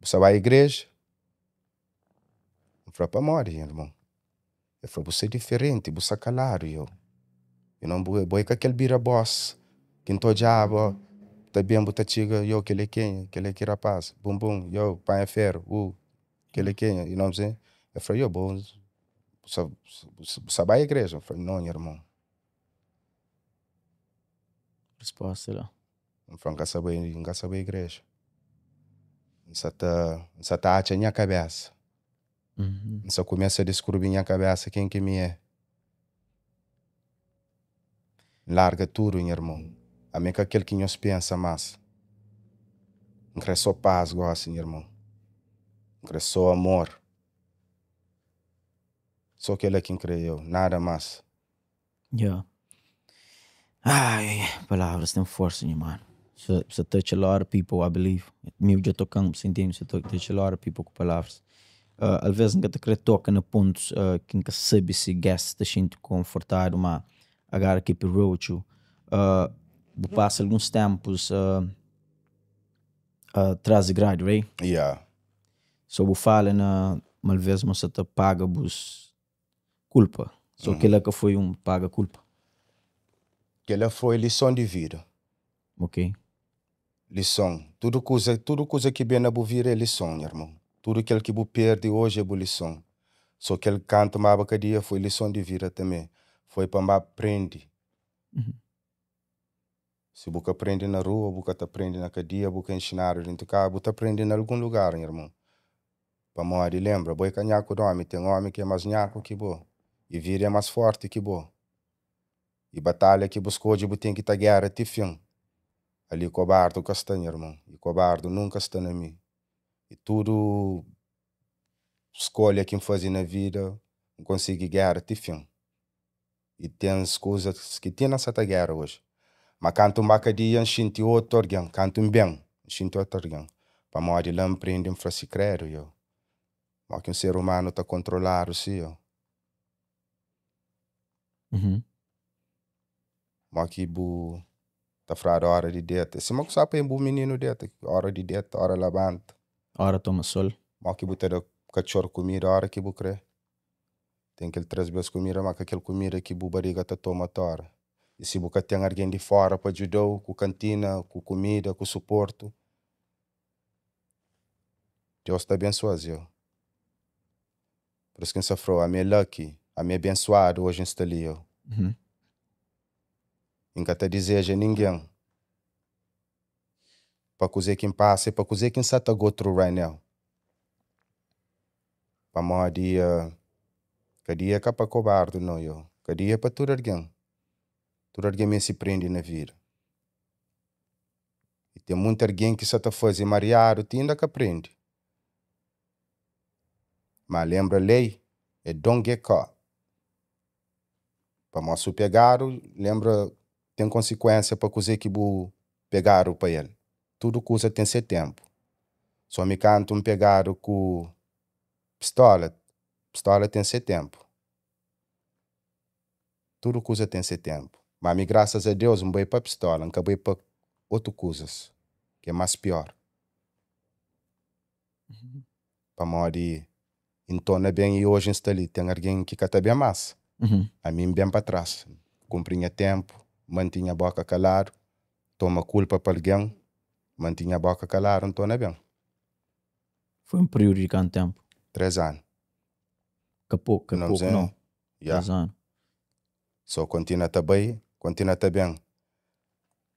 Speaker 1: Você vai à igreja, não fala para morrer, irmão. Eu falo, você é diferente, você é calado, eu. Eu não vou com aquele vira boss, que não tô diabo, tá bem, bota chiga, eu, que ele quem, que ele que rapaz, bum bum, eu, pai é ferro, que ele quem, e não sei. Eu falei, eu, bom, você vai à igreja? Eu falei, não, irmão.
Speaker 2: Resposta lá.
Speaker 1: Eu falei, não sabe a igreja. Você tá a minha cabeça. Você começa a descobrir minha cabeça quem que me é. Larga tudo, irmão. A mim que aquele que nós pensa mais. Não quer só paz, gosta, irmão. Não quer só amor. Só aquele é quem creio, nada mais.
Speaker 2: Yeah. Ai, palavras têm força, mano. Você touch a lot of people, I believe. Me já tocando, você entende? Você touch a lot of people com palavras. Às vezes nunca te querer tocar na pontos que nunca sabe se guest te sinto confortável, mas agora keep it real with you. Passa alguns tempos atrás de grade, right?
Speaker 1: Yeah.
Speaker 2: So bu fala na malvez você te paga bus culpa. So aquela que foi paga culpa.
Speaker 1: Aquela foi lição de vida.
Speaker 2: Ok.
Speaker 1: Lição. Tudo coisa que vem na buvira é lição, irmão. Tudo aquilo que bu perde hoje é lição. Só aquele canto mais cada dia foi lição de vida também. Foi para me aprender. Se você aprende na rua, você aprende na cadeia, você ensinar dentro do carro, você aprende em algum lugar, irmão. Para morrer, lembra, boi canhaco do homem, tem homem que é mais nhaco que bo. E vira é mais forte que bo. E batalha que buscou de tem que estar guerra até fim. Ali cobardo que está, irmão. E cobardo nunca está na mim. E tudo escolha que faz na vida, não consegue guerra até fim. E tem as coisas que tem nessa guerra hoje. Mas canto um dia, enxinte outro alguém. Canto bem, enxinte outro alguém. Para morrer, lá aprende para se crer, eu. Mas que um ser humano está controlado, sim, eu. Mas que bu tá frado a hora de dieta. Se não sabe é um menino dieta, hora de dieta, hora levanta.
Speaker 2: Hora toma sol.
Speaker 1: Mas que bu ter cachorro comida, hora que bu crê. Tem que ele trazer as comida, mas aquele comida que bu barriga tá toma tora. E se você tem alguém de fora para ajudar, com cantina, com comida, com suporte, Deus está abençoado, eu. Por isso que você falou, a minha lucky, a minha abençoado hoje está ali, eu. Nunca te deseja ninguém. Para cozer quem passa, para cozer quem está go through right now. Para morrer dia, cada dia é para cobarde, não, eu. Cada dia é para tudo alguém. Tudo alguém me se prende na vida. E tem muita alguém que só está fazendo mariado, tem ainda que aprende. Mas lembra a lei, é don't get caught. Para mostrar o pegado, lembra, tem consequência para cozer que bu pegaram para ele. Tudo coisa tem seu tempo. Só me canto um pegado com pistola. Pistola tem seu tempo. Tudo coisa tem seu tempo. Mas, graças a Deus, não vou para pistola, não vou para outras coisas, que é mais pior. Para morrer, então é bem, e hoje está ali, tem alguém que está bem mais. A mim, bem para trás. Cumprinha tempo, mantinha a boca calada, toma culpa para alguém, mantinha a boca calada, então é bem.
Speaker 2: Foi um período de quanto tempo?
Speaker 1: 3 anos.
Speaker 2: Que pouco, não.
Speaker 1: Yeah.
Speaker 2: 3 anos.
Speaker 1: So, continua tá bem.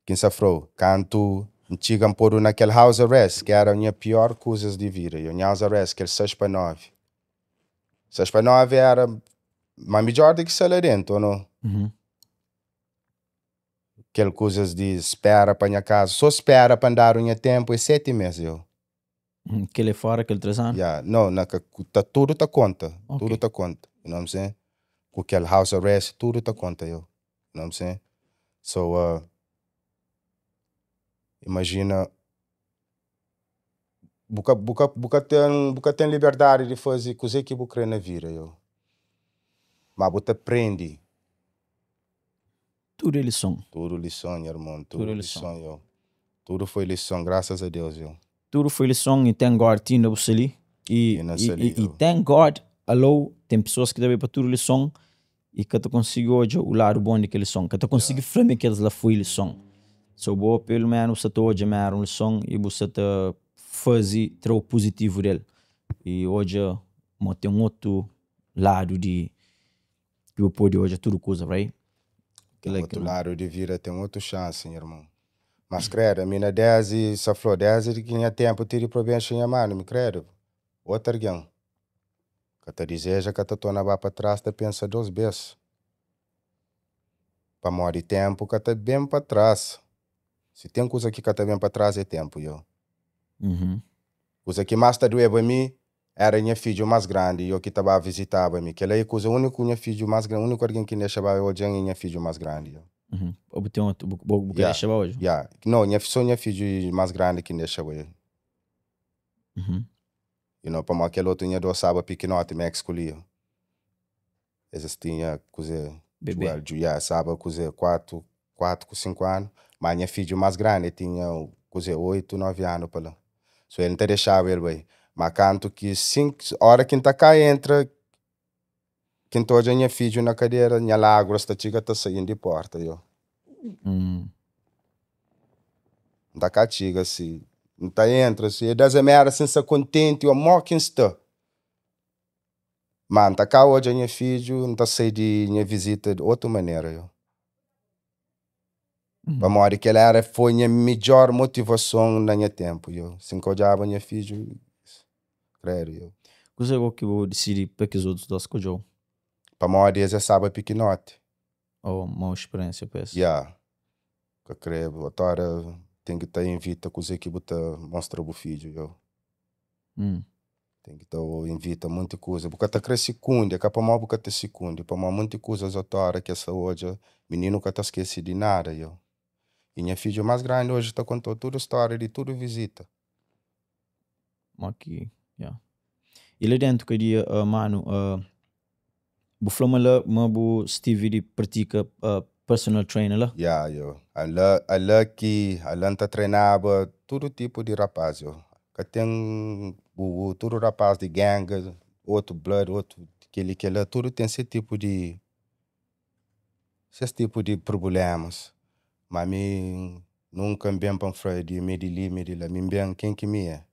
Speaker 1: Quem sofreu? Quando chegam por naquele house arrest, que era a minha pior coisa de vida. Eu house arrest, aquele 6 para 9. 6 para 9 era mais melhor do que lá dentro, ou não? Aquele coisas de espera para minha casa. Só espera para andar um tempo e 7 meses, eu.
Speaker 2: Aquele é fora, aquele 3 anos?
Speaker 1: Yeah. Não, tudo tá conta. Okay. Tudo tá conta. You know what I'm saying? Com aquele house arrest, tudo tá conta, eu. You know what I'm saying? So, imagina, buca tem liberdade de fazer coisa que você quer na vida, eu. Mas você aprende.
Speaker 2: Tudo é lição.
Speaker 1: Tudo lição, irmão. Tudo lição, eu. Tudo foi lição, graças a Deus, eu.
Speaker 2: Tudo foi lição e thank God tinha você ali. E thank God, alô, tem pessoas que devem para tudo lição e que tu conseguiu hoje o lado bom daquele lição. Que tu conseguiu fazer que eles lá foi lição. So, boa, pelo menos você hoje me era uma lição e você fazer o positivo dele. E hoje tem um outro lado de que eu pode hoje tudo coisa, right?
Speaker 1: Tem outro lado de vida, tem outra chance, irmão. Mas credo, a minha 10 e sofreu 10 e tinha tempo de problema em mano, me credo. Outra alguém. Que te deseja que te torna para trás, te pensa 2 vezes. Para morrer tempo, que te bem para trás. Se tem coisa que te bem para trás, é tempo, eu. Coisa que mais te doeu para mim era minha filho mais grande, eu que estava a visitar para mim. Que é coisa única, minha filho mais grande, o único alguém que deixava hoje é minha filho mais grande, eu.
Speaker 2: Tem outro, que deixa hoje?
Speaker 1: Não, só minha filho mais grande que deixa hoje. You know, para aquele outro tinha 2 sábados pequenote, me escolhi. Esses tinha coisa,
Speaker 2: bebê.
Speaker 1: Sábado coisa 4 com 5 anos, mas minha filho mais grande tinha coisa 8, 9 anos para lá. So ele não deixava ele aí. Mas canto que 5 horas que tá cá entra, quem toja minha filho na cadeira, minha lágrima está chega tá saindo de porta, eu. Tá cá chega assim. Não tá entra, se é das merdas sem ser contente, eu morro quem está. Mas tá cá hoje a minha filho, não tá sei de minha visita de outra maneira, eu. Para morrer que ela foi minha melhor motivação na minha tempo, eu. Sem que eu já minha filho, creio, eu.
Speaker 2: Coisa que eu decidi para que os outros dois que eu.
Speaker 1: Para morrer esse sábado pequenote.
Speaker 2: Uma experiência, peço.
Speaker 1: Que creio, agora tem que estar invita coisa que você mostra o filho, eu. Tem que estar invita muita coisa, porque tá cresce secunde, que para mim porque tá secunde, para mim muita coisa agora que essa hoje, menino que tá esqueci de nada, eu. E minha filha mais grande hoje está contando toda a história de tudo visita.
Speaker 2: Aqui, E lá dentro que dia, mano, bu flama lá, bu Stevie de pratica personal trainer lá?
Speaker 1: Eu. Ela que tá treinava todo tipo de rapaz, eu. Que tem todo rapaz de gangue, outro blood, outro que lá, tudo tem esse tipo de problemas. Mas mim nunca bem para frente, me de lá, me bem quem que me é.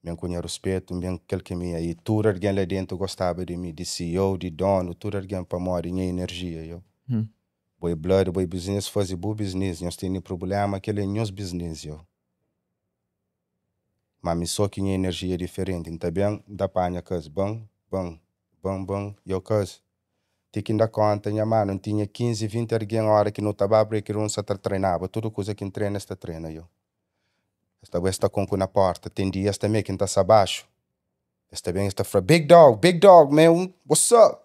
Speaker 1: Me conheço respeito, me aquele que me é. E tudo alguém lá dentro gostava de mim, de CEO, de dono, tudo alguém para morrer, minha energia, eu. Boi blood, boi business, fazer bom business, nós temos problema, aquele é nosso business, eu. Mas me só que minha energia é diferente, então bem, da panha, cause, bom, eu cause. Tem que dar conta, minha mãe não tinha 15, 20 alguém a hora que não estava a abrir, que não se treinava, tudo coisa que treina, está treina, eu. Esta vez está com na porta, tem dias também que está abaixo. Esta bem está falando, big dog, man, what's up?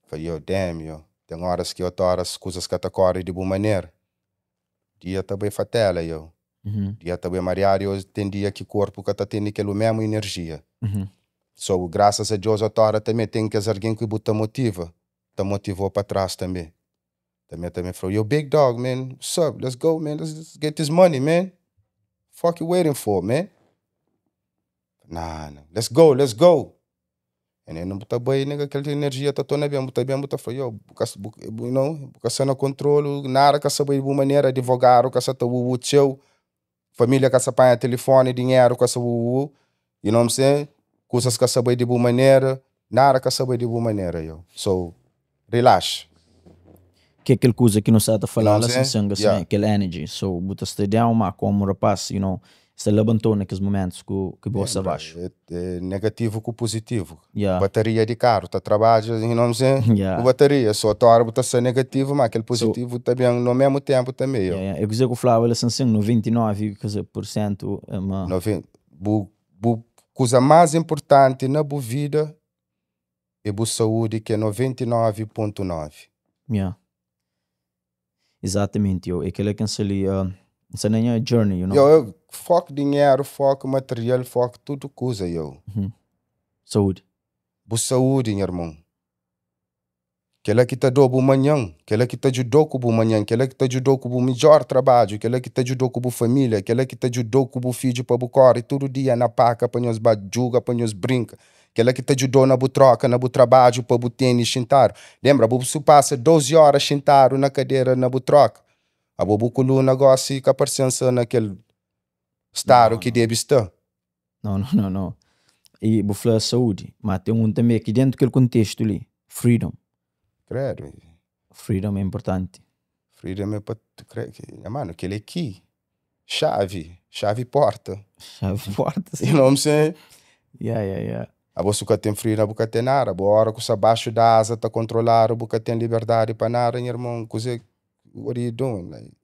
Speaker 1: Falei, yo, damn, yo. Tem horas que eu tô as coisas que correm de boa maneira. Dia também fatela, eu. Dia também mariado, eu tem dia que o corpo que tá tendo aquela mesma energia. So, graças a Deus, a tora também tem que alguém que te motiva. Te motivou para trás também. Também falou, yo, big dog, man, what's up? Let's go, man, let's get this money, man. Fuck you waiting for, man? Nah, let's go. E não tá bem, aquela energia tá toda bem, tá foi eu, porque você não controlo, nada que saber de boa maneira, advogado, que você tá o seu, família que você paga telefone, dinheiro, que você You know what I'm saying? Coisas que saber de boa maneira, nada que saber de boa maneira, yo. So, relaxa.
Speaker 2: Que é aquela coisa que não está a
Speaker 1: You know
Speaker 2: falar,
Speaker 1: what I'm
Speaker 2: assim,
Speaker 1: saying?
Speaker 2: assim,
Speaker 1: Yeah.
Speaker 2: aquele energy. So, buta se down, mas como rapaz, you know, se levantou naqueles momentos que você
Speaker 1: Lembra,
Speaker 2: abaixo.
Speaker 1: é negativo com positivo.
Speaker 2: Yeah.
Speaker 1: Bateria de carro, tá trabalha, you know what I'm saying?
Speaker 2: Yeah.
Speaker 1: Com bateria, só a hora ser negativo, mas aquele positivo também no mesmo tempo também, yo.
Speaker 2: Yeah. Eu dizer que o Flávio, ele assim, 99% é uma...
Speaker 1: Coisa mais importante na boa vida é boa saúde, que é 99,9.
Speaker 2: Yeah. Exatamente, eu. É aquele que ali, essa nem é journey, you know?
Speaker 1: Eu foco dinheiro, foco material, foco tudo coisa, eu.
Speaker 2: Saúde.
Speaker 1: Boa saúde, meu irmão. Aquela que te deu o manhã, aquela que te ajudou com o manhã, aquela que te ajudou com o melhor trabalho, aquela que te ajudou com a família, aquela que te ajudou com o filho para o corre, todo dia na paca, para nos bajuga, para nos brinca, aquela que te ajudou na troca, na trabalho, para o tênis, sentar. Lembra, você passa 12 horas sentado na cadeira, na troca. A bobo com o negócio que aparece naquele estado que deve estar.
Speaker 2: Não. E vou falar saúde, mas tem também aqui dentro daquele contexto ali, freedom.
Speaker 1: Credo.
Speaker 2: Freedom é importante.
Speaker 1: Freedom é para tu crer que, mano, aquele aqui, chave porta.
Speaker 2: Chave porta.
Speaker 1: You know what I'm saying?
Speaker 2: Yeah.
Speaker 1: A você que tem freedom, a você tem nada. A hora que você abaixo da asa tá controlar, a você tem liberdade para nada, meu irmão. What are you doing? Like,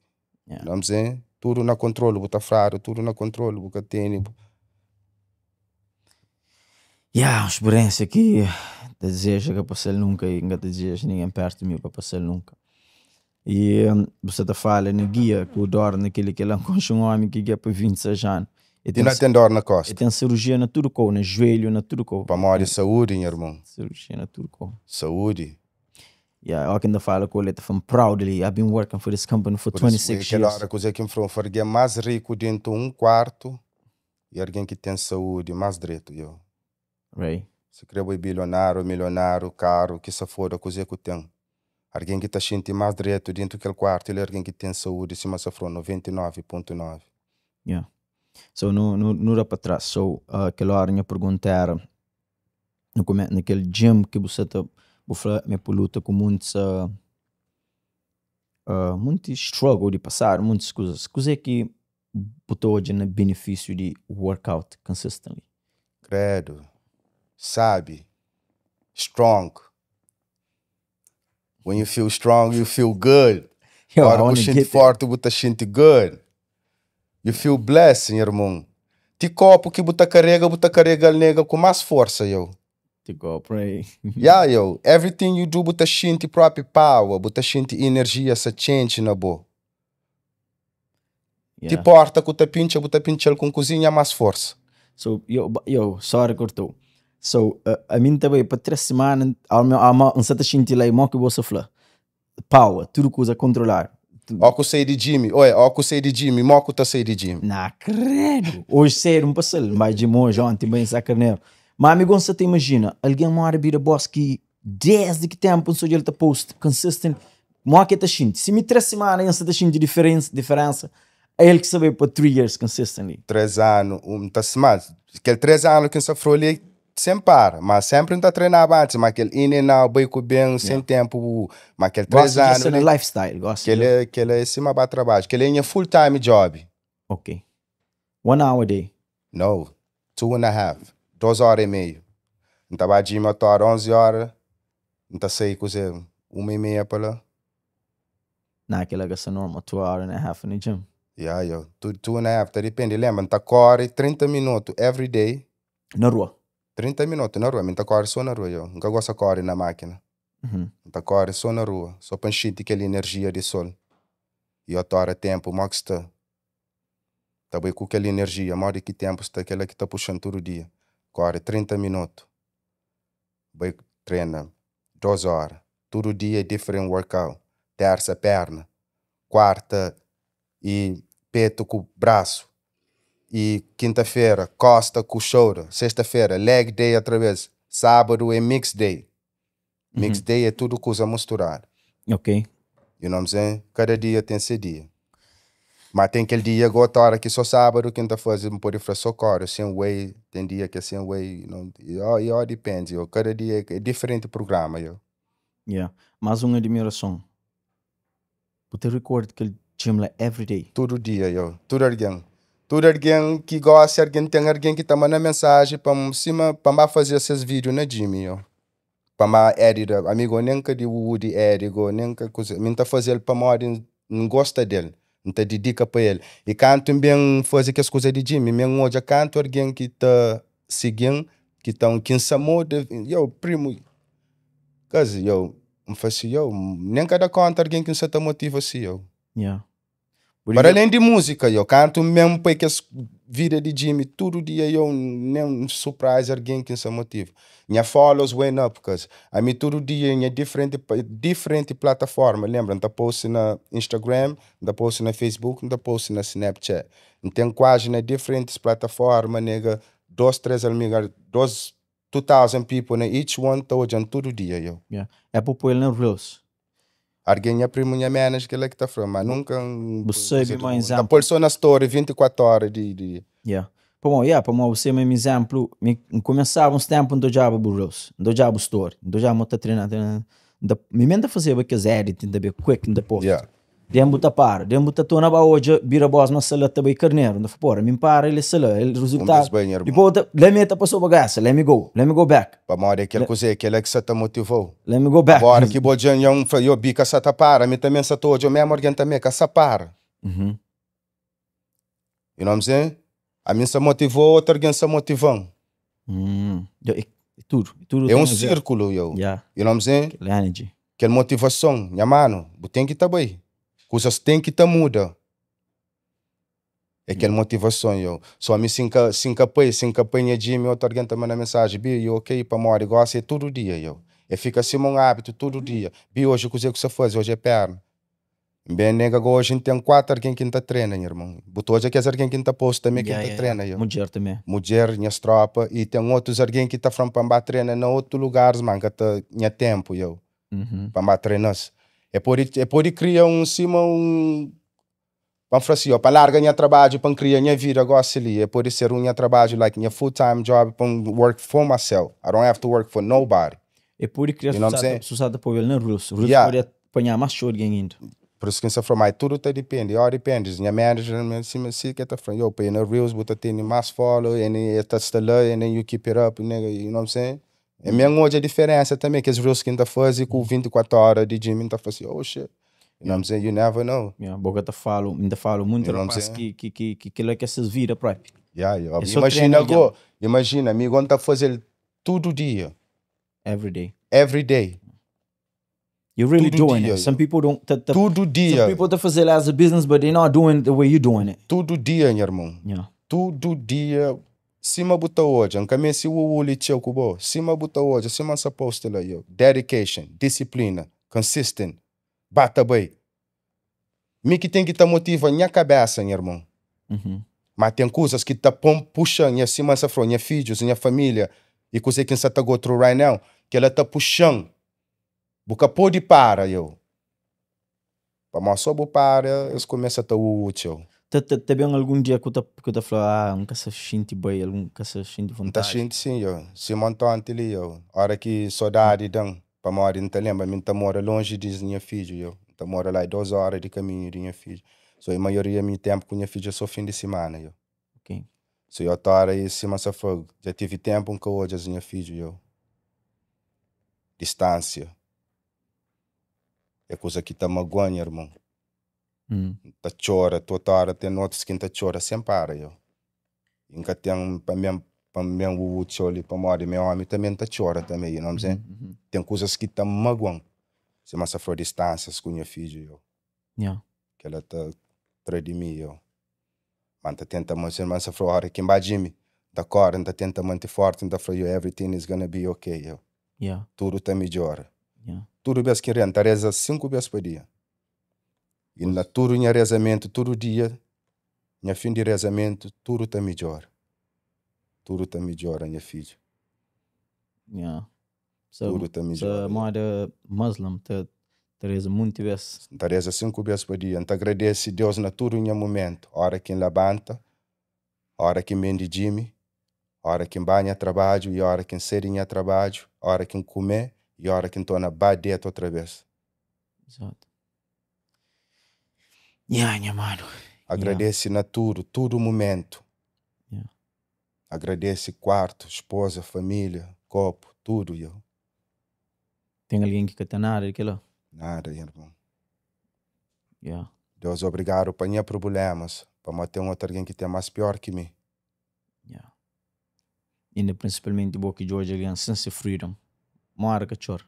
Speaker 2: Yeah.
Speaker 1: you know what I'm saying? Tudo na controle, você tá fraco, tudo na controle, você tem.
Speaker 2: Yeah, uma experiência que te desejo que passei nunca e não te desejo ninguém perto de mim para passar nunca. E você te fala na guia que o dor naquele que ele encontra um homem que é para 26 anos.
Speaker 1: E não tem dor na
Speaker 2: E
Speaker 1: costa.
Speaker 2: tem cirurgia na tudo com, no joelho, na tudo com.
Speaker 1: Para morrer saúde, meu irmão.
Speaker 2: Cirurgia na tudo com.
Speaker 1: Saúde.
Speaker 2: Yeah, I can fala com ele, I'm proudly, I've been working for this company for 26
Speaker 1: Aquela
Speaker 2: years.
Speaker 1: hora que você que for alguém mais rico dentro de um quarto e alguém que tem saúde mais direito, eu.
Speaker 2: Right.
Speaker 1: Se quer bilionário, milionário, caro, que se for a coisa que tem. Alguém que está sentindo mais direito dentro daquele quarto, ele é alguém que tem saúde, se mas for 99,9.
Speaker 2: Yeah. So, não dá para trás. So, aquela hora minha pergunta era, naquele gym que você está, me luta com muitos struggle de passar, muitas coisas. Coisa que botou hoje no benefício de workout consistently.
Speaker 1: Credo. Sabe. Strong. When you feel strong, you feel good.
Speaker 2: Yo, I
Speaker 1: Agora
Speaker 2: wanna
Speaker 1: você
Speaker 2: get
Speaker 1: sente forte, você sente good. You feel blessed, meu irmão. Te copo que você carrega nega com mais força, yo.
Speaker 2: To go pray.
Speaker 1: Yeah, yo. Everything you do, você sente próprio power, você sente energia, se change na boa.
Speaker 2: Yeah.
Speaker 1: Te porta que você pincha com cozinha mais força.
Speaker 2: So, sorry, cortou. So, a mim também, para 3 semanas, não se sente lá, que você fala. Power, tudo coisa a controlar.
Speaker 1: Ó que eu sei de Jimmy, mo que eu sei de Jimmy.
Speaker 2: Não, credo. Hoje sei, não passa, mas de monge, ontem, bem sacaneiro. Mas, amigo, você te imagina, alguém mora a boss que desde que tempo, se ele está post, consistent, mo que está sentindo. Se me 3 semanas, você está sentindo diferença, é ele que sabe para 3 years consistently.
Speaker 1: 3 anos, tá mais. Aquele 3 anos que você falou ali, sempre para, mas sempre não está treinando antes, mas aquele in and out, bem com bem, sem tempo, mas aquele 3 anos.
Speaker 2: Gosta de lifestyle, gosta.
Speaker 1: Aquele é cima para trabalho, aquele é full time job.
Speaker 2: Ok. 1 hour a day?
Speaker 1: No, 2.5, 2 horas e meia. Não estava de motor 11 horas, não está sair coisa 1h30 para lá.
Speaker 2: Não, aquela gasta normal, 2 hours and a half in the gym.
Speaker 1: Yeah, yo, 2.5, tá depende, lembra, tá corre 30 minutos every day.
Speaker 2: Na rua?
Speaker 1: 30 minutos na rua, tá corre só na rua, eu. Nunca gosto de correr na máquina. Tá corre só na rua, só para encher aquela energia de sol. E eu tora tempo, mas está. Tá bem com aquela energia, mas que tempo está aquela que tá puxando todo dia. Corre 30 minutos. Vai treina 2 horas. Todo dia é diferente workout. Terça, perna. Quarta, e peito com o braço. E quinta-feira, costa com o shoulder. Sexta-feira, leg day outra vez. Sábado é mix day. Mix day é tudo coisa misturada.
Speaker 2: Ok.
Speaker 1: You know what I'm saying? Cada dia tem seu dia. Mas tem aquele dia agora que só sábado quem tá fazendo pode fazer socorro, sem way, tem dia que é sem way, não, e depende, yo. Cada dia é diferente programa, yo.
Speaker 2: Yeah. Mais uma admiração. Porque recordo que ele tinha lá every day.
Speaker 1: Todo dia, yo. Tudo alguém que gosta, alguém tem alguém que tá mandando mensagem para cima, para fazer esses vídeos na Jimmy, yo. Para editar, amigo, nem que de Woody edigo, nem que coisa, me tá fazendo para modo não gosta dele. Não te dedica para ele. E quando também fazer que as coisas de Jimmy, mesmo hoje canto alguém que tá seguindo, que tá um quinçamo de, yo, primo, quase, yo, não faz yo, nem cada conta alguém que se tá motiva assim, yo.
Speaker 2: Yeah.
Speaker 1: Para além de música, eu canto mesmo para que as vida de Jimmy, todo dia eu nem surprise alguém que se motiva. Minha follows went up, because a mim todo dia em diferente plataforma, lembra? Não posto na Instagram, não posto na Facebook, não posto na Snapchat. Então quase na diferentes plataformas, nega, 2,000 people na each one, tô olhando todo dia eu.
Speaker 2: Yeah. É para pôr ele na Reels.
Speaker 1: Alguém é primo minha menos que ele que tá falando, mas nunca
Speaker 2: Você é um
Speaker 1: da
Speaker 2: exemplo.
Speaker 1: pessoa na story 24 horas de
Speaker 2: Yeah. Para você é um exemplo. Começava uns tempos no diabo Reels, no diabo Store, no diabo tá treinando. Me manda fazer o que quiser, entender quick in the post.
Speaker 1: yeah.
Speaker 2: Dembo tá para, dembo tá tona ba hoje, bira boss na sala também carneiro, não fora, me para ele sala, ele resultado. Depois let me tá passou bagaça, let me go back.
Speaker 1: Para morrer aquele coisa, aquele que você tá motivou.
Speaker 2: Let me go back.
Speaker 1: Agora que bojan eu bica sa tá para, me também sa todo, eu mesmo alguém também que sa para. You know what I'm saying? A mim se motivou, outro alguém se motivou.
Speaker 2: Tudo
Speaker 1: É um círculo, yo.
Speaker 2: Yeah.
Speaker 1: You know what I'm saying?
Speaker 2: Energy.
Speaker 1: Que motivação, minha mano, tem que estar bem. Coisas tem que estar muda. É aquela motivação, yo. Só me cinca põe Jimmy, outro alguém também na mensagem, bi, eu ok, para morrer, gosta é todo dia, yo. É fica assim um hábito todo dia. Bi, hoje o que você faz, hoje é perna. Bem, nega, hoje tem 4 alguém que está treina, irmão. Botou hoje que é alguém que está posto também que está treina, yo.
Speaker 2: Mulher também.
Speaker 1: Mulher, minhas tropas, e tem outros alguém que está from para treina em outros lugares, man, que tá tinha tempo, yo. Para treinar. É por criar vamos falar assim, para largar minha trabalho, para criar minha vida, gosto ali. É por ser minha trabalho, like, minha full-time job, para work for myself. I don't have to work for nobody.
Speaker 2: É por criar sucesso para ele na Reels. Reels
Speaker 1: Yeah.
Speaker 2: pode apanhar mais show de ainda.
Speaker 1: Por isso que você fala, mas tudo tá depende, depende. Minha manager, assim que tá falando, eu pay na Reels, but tem mais follow, and tá lá, and then you keep it up, nigga, you know what I'm saying? É mesmo hoje a diferença também, que as Reels que tá fazendo com 24 horas de gym, tá fazendo, oh shit. You know what I'm saying? You never know.
Speaker 2: Yeah, boca ainda falo muito, rapaz, que ele quer essas vidas próprias.
Speaker 1: Yeah.
Speaker 2: É
Speaker 1: Imagina, amigo, onde tá fazendo todo dia.
Speaker 2: Every day.
Speaker 1: Every day.
Speaker 2: You're really
Speaker 1: Todo
Speaker 2: doing
Speaker 1: dia,
Speaker 2: it. Some people don't.
Speaker 1: Todo dia.
Speaker 2: Some people that fazer as a business, but they're not doing it the way you're doing it.
Speaker 1: Todo dia, meu irmão.
Speaker 2: Yeah.
Speaker 1: Todo dia. Cima buta hoje. Ancamente se o uli tchau kubo. Cima buta hoje. Cima supposed to lá, yo. Dedication. Disciplina. Consistent. Bata bem. Me que tem que estar motiva minha cabeça, meu irmão. Mas tem coisas que tá puxando minha cima essa minha filhos, minha família. E coisa que você tá go through right now. Que ela tá puxando. Boca pode para, eu. Para mais só para, eles começam a estar útil.
Speaker 2: Teve algum dia que eu falei, nunca se sente bem, nunca se sente vontade.
Speaker 1: Tá sente sim, eu. Se montante ali, eu. Hora que saudade dão, para morar, não te lembra, eu tá mora longe de minha filha, eu. Tá mora lá 2 horas de caminho de minha filha. So, a maioria do meu tempo com minha filha só fim de semana, eu.
Speaker 2: Ok.
Speaker 1: So, eu tô aí, cima dessa fogo. Já tive tempo com hoje as minha filha, eu. Distância. É coisa que tá magoando, irmão. Tá chora, toda hora tem outros que tá chora, sem para, eu. Nunca tem para mim o chole, para morrer, meu homem também tá chora também, you know what I'm saying? Tem coisas que tá magoando. Se massa for distâncias com minha filha, eu.
Speaker 2: Yeah.
Speaker 1: Que ela tá atrás de mim, eu. Mas tá tenta manter, mas se for hora que embaixo me, da cor, tá tenta manter forte, tá falando, everything is gonna be okay, eu.
Speaker 2: Yeah.
Speaker 1: Tudo tá melhor.
Speaker 2: Yeah.
Speaker 1: Tudo bem que renta, reza 5 vezes por dia. E na tudo minha rezamento, todo dia, minha fim de rezamento, tudo tá melhor. Tudo tá melhor, minha filha.
Speaker 2: Yeah.
Speaker 1: Tudo tá melhor.
Speaker 2: So, moda Muslim, Teresa, muitas vezes.
Speaker 1: Teresa 5 vezes por dia. Então agradece Deus na tudo em momento. Hora que levanta, hora que vem de Jimmy, hora que banha trabalho e hora que serinha trabalho, hora que comer e hora que torna badeto outra vez.
Speaker 2: Exato. Minha mano.
Speaker 1: Agradece na tudo momento.
Speaker 2: Yeah.
Speaker 1: Agradece quarto, esposa, família, copo, tudo, eu.
Speaker 2: Tem alguém que quer nada daquilo?
Speaker 1: Nada, irmão.
Speaker 2: Yeah.
Speaker 1: Deus obrigado para minha problemas, para matar outro alguém que tem mais pior que mim.
Speaker 2: Yeah. Ainda principalmente porque Georgia ganha sense of freedom. Uma hora que chora.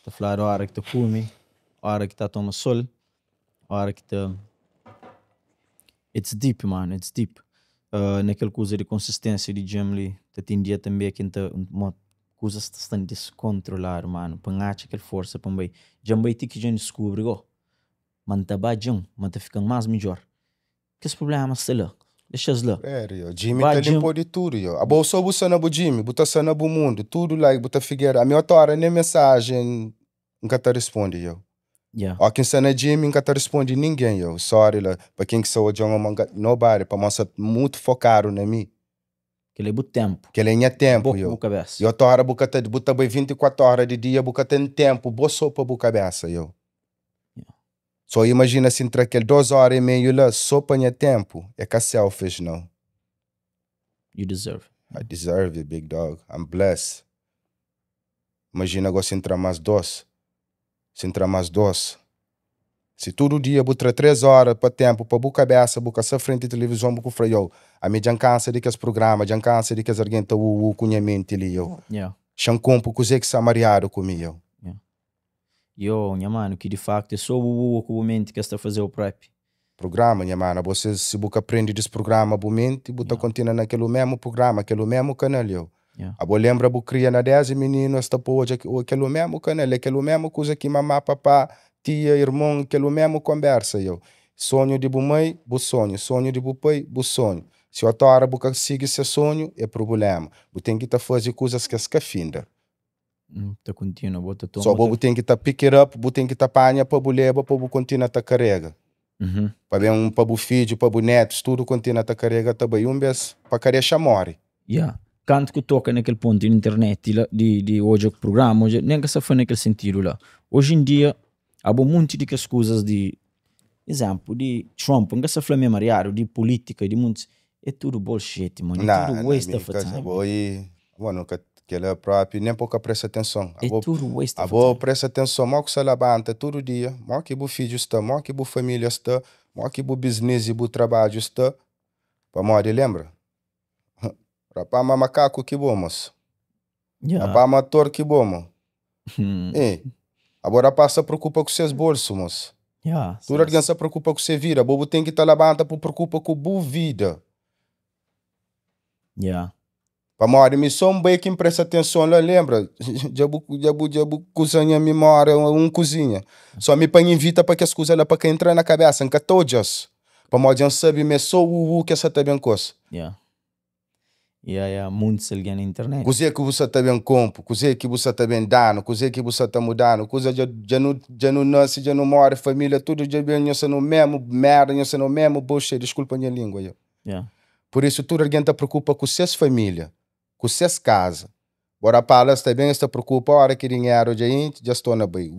Speaker 2: Tá falar a hora que tá come, a hora que tá toma sol, a hora que tá... It's deep, man, it's deep. Naquela coisa de consistência de Jamli, tá tem dia também que uma coisa está descontrolar, mano. Pangacha aquela força, pambay. Jambai tem que já descobre, ó. Manta bajão, manta ficando mais melhor. Que esse problema está lá. Deixa-os lá.
Speaker 1: Eu. Jimmy tá limpo de tudo, eu. A bolsa buta na bu Jimmy, buta sana bu mundo, tudo like, buta figueira. A minha hora nem mensagem nunca tá responde, eu.
Speaker 2: Yeah.
Speaker 1: Ó, quem sana Jimmy nunca tá responde ninguém, eu. Sorry lá, para quem que sou o John nobody, para mostrar muito focado na mim.
Speaker 2: Que ele é muito tempo.
Speaker 1: Que ele é tempo, eu.
Speaker 2: Cabeça.
Speaker 1: E outra hora buta bem 24 horas de dia, buta tem tempo, boa sopa bu cabeça, eu. Só imagina se entre aquele 2 horas e meia lá, só panha tempo. É que é selfish, não?
Speaker 2: You deserve.
Speaker 1: I deserve it, big dog. I'm blessed. Imagina agora se entrar mais 2. Se entrar mais 2. Se todo dia botar 3 horas para tempo, para boa cabeça, boca essa frente de televisão, boca freio. A mim já cansa de que os programas, já cansa de que as alguém tá o conhecimento ali, eu.
Speaker 2: Yeah.
Speaker 1: Xancompo, coisa que samariado comigo.
Speaker 2: Yo, minha mano, que de facto é só o mente que está a fazer o prep.
Speaker 1: Programa, minha mano, você se você aprende desse programa, mente, você continua naquele mesmo programa, aquele mesmo canal, eu. A boa lembra, você cria na 10 meninos, está por aquele mesmo canal, aquele mesmo coisa que mamá, papá, tia, irmão, aquele mesmo conversa, eu. Sonho de mãe, bu sonho de pai, bu sonho. Se outra hora você sigue esse sonho, é problema. Você tem que fazer coisas que se finda.
Speaker 2: Tá contínua, bota toma.
Speaker 1: Só você tem que pick it up, você tem que apanhar para você levar, para você continuar a carrega. Para o filho, para o netos, tudo continua a carrega também. Vez para carregar chamore.
Speaker 2: Yeah. Canto que toca naquele ponto na internet de hoje o programa, hoje nem que se foi naquele sentido lá. Hoje em dia, há um monte de coisas de exemplo, de Trump, não se fala memoriário, de política, de muitos. É tudo bullshit, mano. É tudo waste of time.
Speaker 1: Bueno, que ela própria nem pouca presta atenção.
Speaker 2: É tudo waste of
Speaker 1: time.
Speaker 2: Presta
Speaker 1: atenção, mal que se levanta todo dia, mal que o filho está, mal que a família está, mal que o business e o trabalho está. Para morrer, lembra? Para macaco que bomos. Para mator que bomo. Agora passa a preocupar com seus bolsos, moço. Tudo alguém se preocupa com você vida. Bobo tem que estar levanta para preocupar com a boa vida. Para morrer, me só bem que presta atenção lá, lembra? Já cozinha memória, cozinha. Só me põe invita para que as coisas lá para que entrar na cabeça, nunca todas. Para morrer, sabe, me só o que essa tá bem coisa.
Speaker 2: Muitos alguém na internet.
Speaker 1: Coisa que você tá bem compro, coisa que você tá bem dando, coisa que você tá mudando, coisa já não nasce, já não mora, família, tudo já bem, eu no mesmo merda, eu no mesmo bullshit, desculpa a minha língua. Por isso, tudo alguém tá preocupa com suas famílias, com suas casas. Bora para está bem, está preocupa, a hora que dinheiro já estou na bem,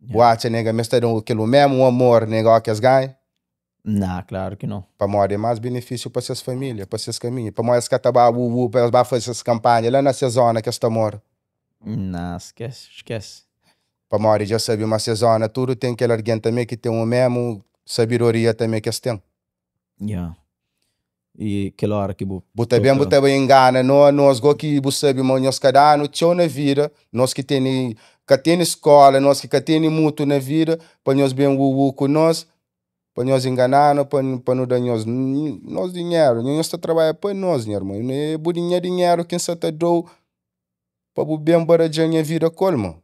Speaker 1: Boate, nega, mas está dando aquele mesmo amor, nega, que as ganham.
Speaker 2: Não, claro que não.
Speaker 1: Para morrer mais benefício para suas famílias, para seus caminhos. Para morrer, para fazer essas campanhas lá na zona que está mora.
Speaker 2: Não, esquece.
Speaker 1: Para morrer, já sabe uma zona, tudo tem aquele alguém também que tem o mesmo sabedoria também que eles têm.
Speaker 2: E aquela hora que
Speaker 1: Você bem engana, nós que você sabe, nós cada ano tchau na vida, nós que tem escola, nós que tem muito na vida, para nós bem com nós. Para nós enganar, para não dar nós dinheiro. Nós está trabalhando para nós, irmão. Não é por dinheiro que você está dando para o bem barajar a vida colmo.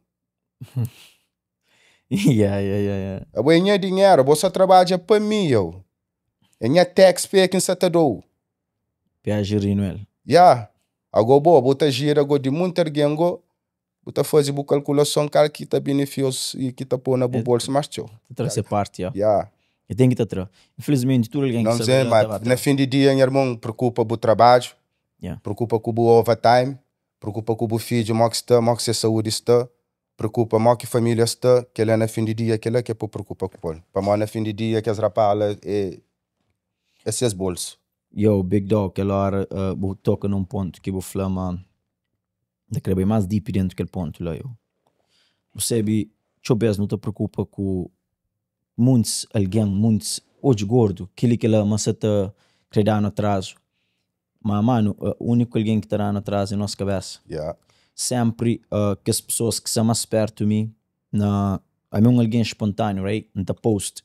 Speaker 1: É bom dinheiro, você trabalha para mim, eu. É taxpayer que você está dando.
Speaker 2: Para gerir ele.
Speaker 1: Agora, você gira de muito alguém, Buta fazer bu calculação cara que tá benefícios e que tá pôr na bu bolso mais tchau.
Speaker 2: Trazer parte, já.
Speaker 1: Yeah.
Speaker 2: E tem que estar tra. Infelizmente, tudo alguém que
Speaker 1: Não
Speaker 2: sabe
Speaker 1: sei,
Speaker 2: já
Speaker 1: mas
Speaker 2: estava
Speaker 1: na fim de dia, meu irmão, preocupa bu trabalho,
Speaker 2: Yeah.
Speaker 1: preocupa com o overtime, preocupa com o filho, mo que se saúde está, preocupa mo que família está, que ele é na fim de dia, que ele é que preocupa com ele. Para mo na fim de dia, que as rapala é esses bolsos.
Speaker 2: Yo, Big Dog, aquela hora, toca num ponto que eu flama, da que é bem mais deep dentro daquele ponto lá, eu. Você sabe, não te preocupa com muitos, alguém, muitos, hoje gordo, aquele que ela mas está credando atraso. Mas, mano, o único alguém que está no atraso é a nossa cabeça.
Speaker 1: Yeah.
Speaker 2: Sempre que as pessoas que são mais perto de mim, a mim alguém espontâneo, right? Não post.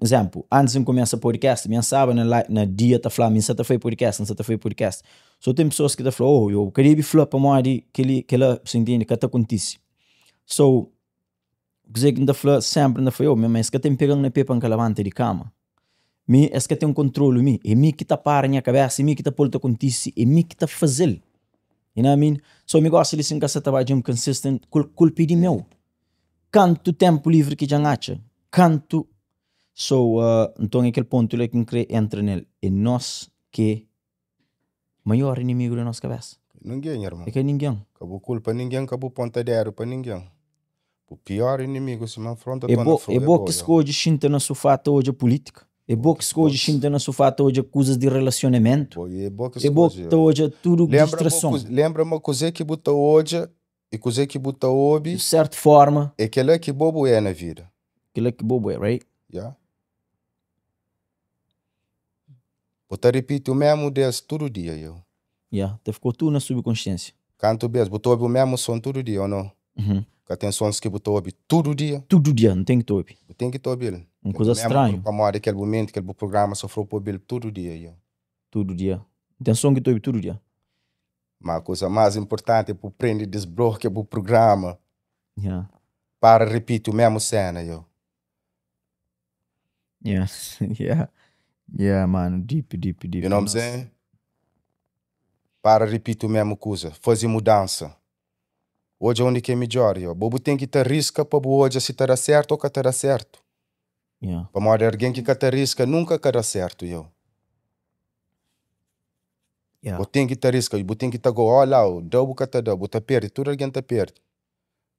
Speaker 2: Exemplo, antes de começar o podcast, minha sabe na dia tá falando, minha tá foi podcast, não tá foi podcast. Só tem pessoas que tá falando, oh, eu queria falar para mim que ela se entende que tá acontece. So, dizer que não tá falando sempre, não foi, oh, mas que tem pegando na pepa que levanta de cama. Me, é que tem um controle me, é me que tá para minha cabeça, é me que tá por acontece, é me que tá fazer. You know what I mean? So, me gosta de assim que você trabalha consistent, culpa de meu. Canto tempo livre que já acha, canto. So, então é aquele ponto que entra nele. É nós que maior inimigo da nossa cabeça.
Speaker 1: Ninguém, irmão.
Speaker 2: É que é ninguém.
Speaker 1: Acabou culpa ninguém, acabou pontadeiro para ninguém. O pior inimigo se me afronta
Speaker 2: É bom que escolhe chinta na sofá hoje a política. É bom que escolhe chinta na sofá hoje a coisas de relacionamento.
Speaker 1: É bom que
Speaker 2: hoje tudo distração.
Speaker 1: Lembra-me coisa que buta hoje e coisa que buta hoje.
Speaker 2: De certa forma.
Speaker 1: É aquele é que bobo é na vida.
Speaker 2: Aquele é que bobo é, right?
Speaker 1: Yeah. Você repete o mesmo desse todo dia, eu.
Speaker 2: Yeah, te ficou tudo na subconsciência.
Speaker 1: Canto bem, você ouve o mesmo som todo dia, ou não? Que tem sons que você ouve todo dia.
Speaker 2: Todo dia, não tem que ouvir.
Speaker 1: Tem que ouvir.
Speaker 2: Uma coisa estranha.
Speaker 1: Para morrer aquele momento, aquele programa sofreu por ele todo dia, eu.
Speaker 2: Todo dia. Tem som que tu ouve todo dia.
Speaker 1: Mas a coisa mais importante é para aprender desbloquear o programa.
Speaker 2: Yeah.
Speaker 1: Para repetir o mesmo cena, eu.
Speaker 2: Yeah, yeah. Yeah, mano, deep.
Speaker 1: You know what I'm saying? Para repetir a mesma coisa, fazer mudança. Hoje é onde que é melhor, eu. Bobo tem que te arrisca para hoje se terá certo ou que terá certo.
Speaker 2: Yeah.
Speaker 1: Para morrer alguém que te arrisca nunca terá certo, eu.
Speaker 2: Yeah.
Speaker 1: Bobo tem que te arrisca, bobo tem que te go olha, dá o que te dá, bobo te perde, tudo alguém te perde.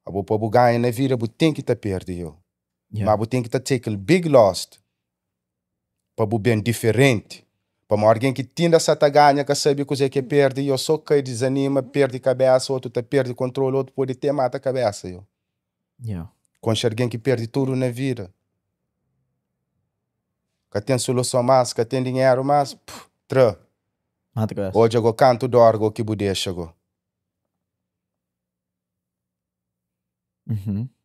Speaker 1: A bobo ganha na vida, bobo tem que te perde, eu.
Speaker 2: Yeah.
Speaker 1: Mas bobo tem que te take a big loss. Para bobo bem diferente. Para alguém que tinda essa ganha, que sabe coisa que perde, eu só que desanima, perde cabeça, outro te perde controle, outro pode ter mata a cabeça, eu.
Speaker 2: Yeah.
Speaker 1: Com alguém que perde tudo na vida. Que tem solução mais, que tem dinheiro mais, tra.
Speaker 2: Mata a cabeça.
Speaker 1: Hoje eu canto do orgo que bude chegou.